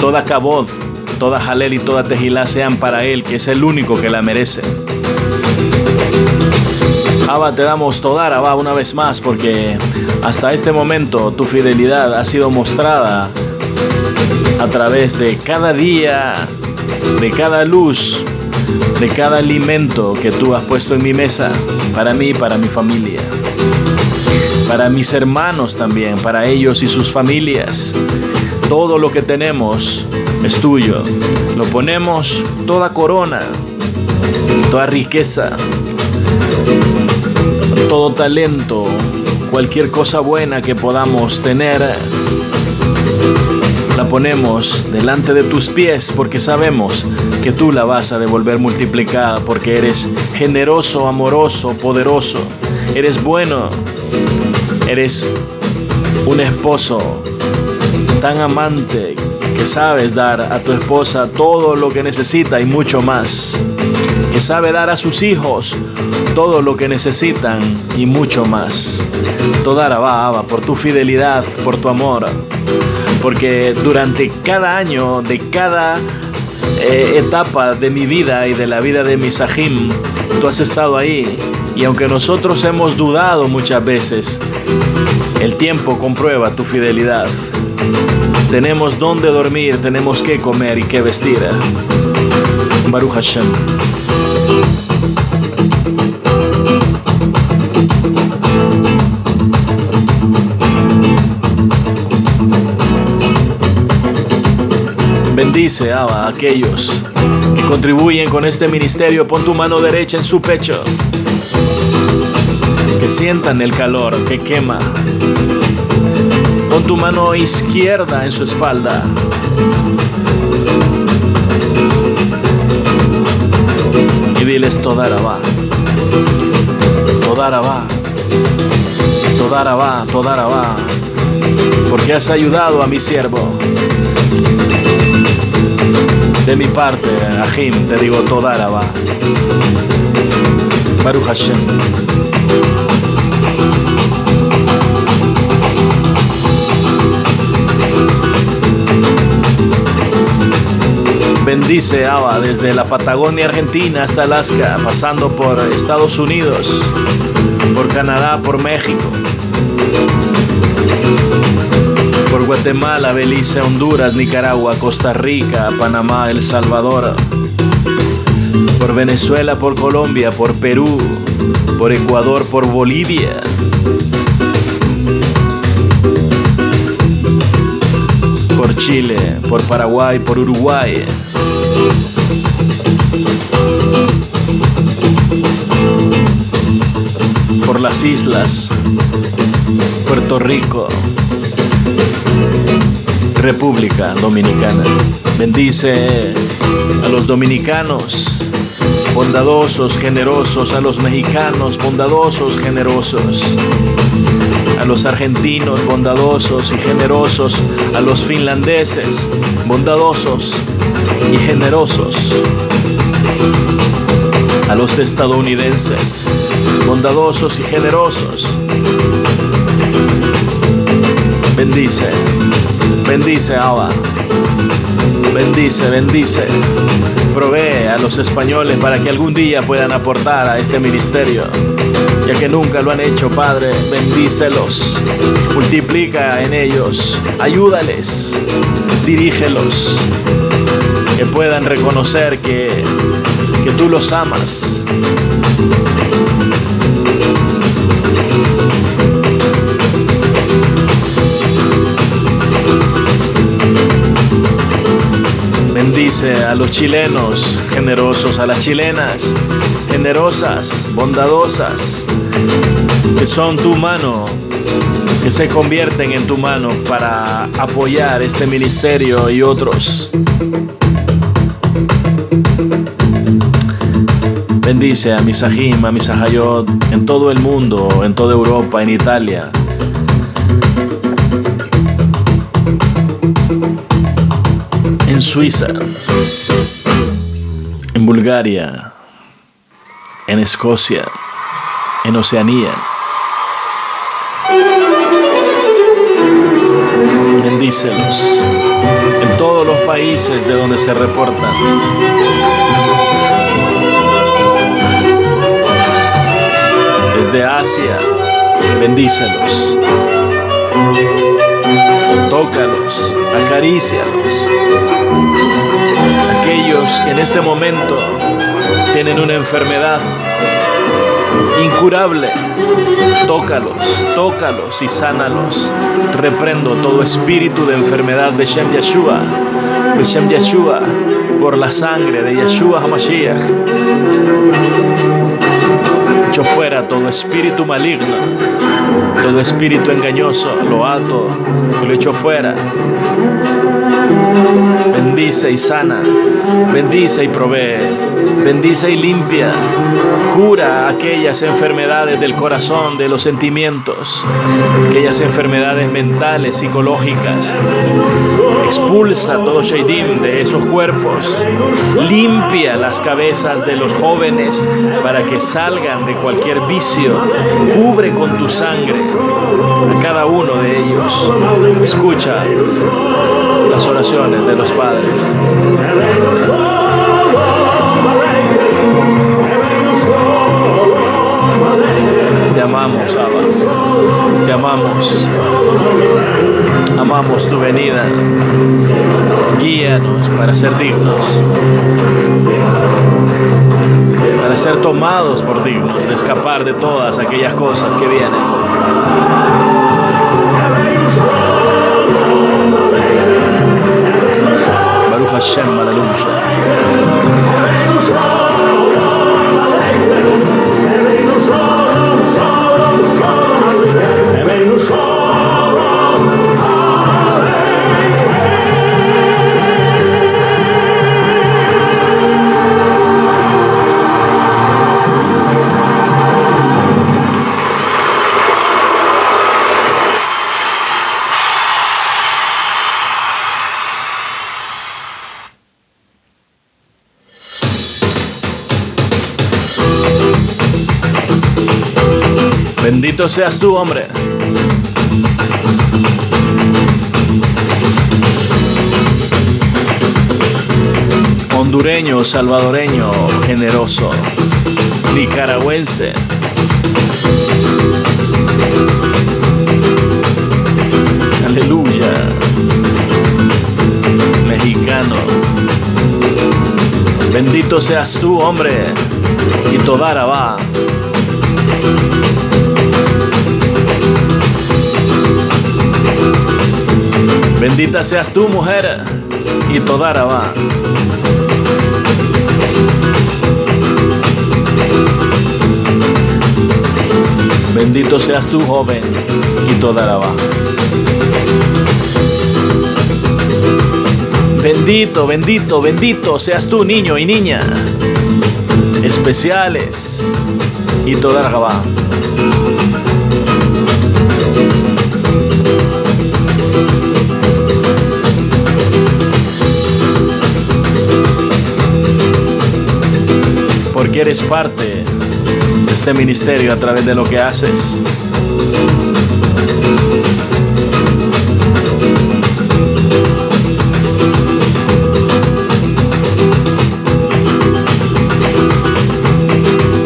Toda kabod, toda halel y toda tejilá sean para Él, que es el único que la merece. Abba, te damos toda Abba una vez más, porque hasta este momento tu fidelidad ha sido mostrada a través de cada día, de cada luz, de cada alimento que tú has puesto en mi mesa, para mí y para mi familia, para mis hermanos también, para ellos y sus familias. Todo lo que tenemos es tuyo. Lo ponemos, toda corona, toda riqueza, todo talento, cualquier cosa buena que podamos tener, la ponemos delante de tus pies, porque sabemos que tú la vas a devolver multiplicada, porque eres generoso, amoroso, poderoso, eres bueno, eres un esposo tan amante que sabes dar a tu esposa todo lo que necesita y mucho más, que sabe dar a sus hijos todo lo que necesitan y mucho más. Toda Abba, por tu fidelidad, por tu amor, porque durante cada año, de cada etapa de mi vida y de la vida de mis Ajim, tú has estado ahí, y aunque nosotros hemos dudado muchas veces, el tiempo comprueba tu fidelidad. Tenemos dónde dormir, tenemos qué comer y qué vestir. Baruch Hashem. Bendice, Abba, a aquellos que contribuyen con este ministerio. Pon tu mano derecha en su pecho, que sientan el calor que quema. Pon tu mano izquierda en su espalda. Y diles: toda Abba, toda Abba, toda Abba, toda Abba, porque has ayudado a mi siervo. De mi parte, Ajim, te digo toda Abba. Baruch Hashem. Bendice, Abba, desde la Patagonia Argentina hasta Alaska, pasando por Estados Unidos, por Canadá, por México, por Guatemala, Belice, Honduras, Nicaragua, Costa Rica, Panamá, El Salvador, por Venezuela, por Colombia, por Perú, por Ecuador, por Bolivia, por Chile, por Paraguay, por Uruguay, las islas, Puerto Rico, República Dominicana. Bendice a los dominicanos, bondadosos, generosos, a los mexicanos, bondadosos, generosos, a los argentinos, bondadosos y generosos, a los finlandeses, bondadosos y generosos, a los estadounidenses, bondadosos y generosos. Bendice, bendice, Abba. Bendice, bendice. Provee a los españoles para que algún día puedan aportar a este ministerio, ya que nunca lo han hecho, Padre. Bendícelos, multiplica en ellos, ayúdales, dirígelos, que puedan reconocer que tú los amas. Bendice a los chilenos, generosos, a las chilenas, generosas, bondadosas, que son tu mano, que se convierten en tu mano para apoyar este ministerio y otros. Bendice a Misahim, a Misahayot, en todo el mundo, en toda Europa, en Italia. En Suiza, en Bulgaria, en Escocia, en Oceanía. Bendícelos en todos los países de donde se reportan. Desde Asia, bendícelos. Tócalos, acarícialos. Aquellos que en este momento tienen una enfermedad incurable, tócalos, tócalos y sánalos. Reprendo todo espíritu de enfermedad, Beshem Yeshua, por la sangre de Yeshua HaMashiach. Echo fuera todo espíritu maligno, todo espíritu engañoso, lo ato y lo echo fuera. Bendice y sana, bendice y provee, bendice y limpia, cura aquellas enfermedades del corazón, de los sentimientos, aquellas enfermedades mentales, psicológicas. Expulsa todo sheidim de esos cuerpos, limpia las cabezas de los jóvenes para que salgan de cualquier vicio, cubre con tu sangre a cada uno de ellos. Escucha las oraciones de los padres. Te amamos, Abba. Te amamos. Amamos tu venida. Guíanos para ser dignos, para ser tomados por dignos, de escapar de todas aquellas cosas que vienen. Baruch Hashem, aleluya. Bendito seas tú, hombre. Hondureño, salvadoreño, generoso, nicaragüense, aleluya, mexicano. Bendito seas tú, hombre, y Todara va. Bendita seas tú, mujer, y Todara va. Bendito seas tú, joven, y toda la baja. Bendito, bendito, bendito seas tú, niño y niña, especiales y toda la baja. Porque eres parte de este ministerio a través de lo que haces.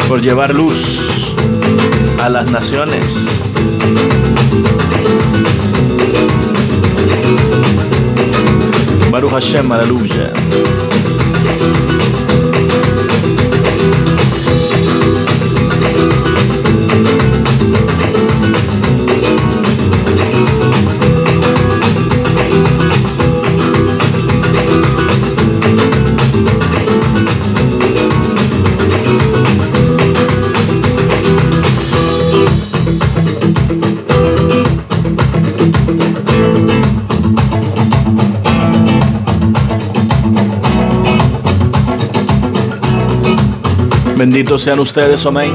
Por llevar luz a las naciones. Baruch Hashem, aleluya. Benditos sean ustedes, amén.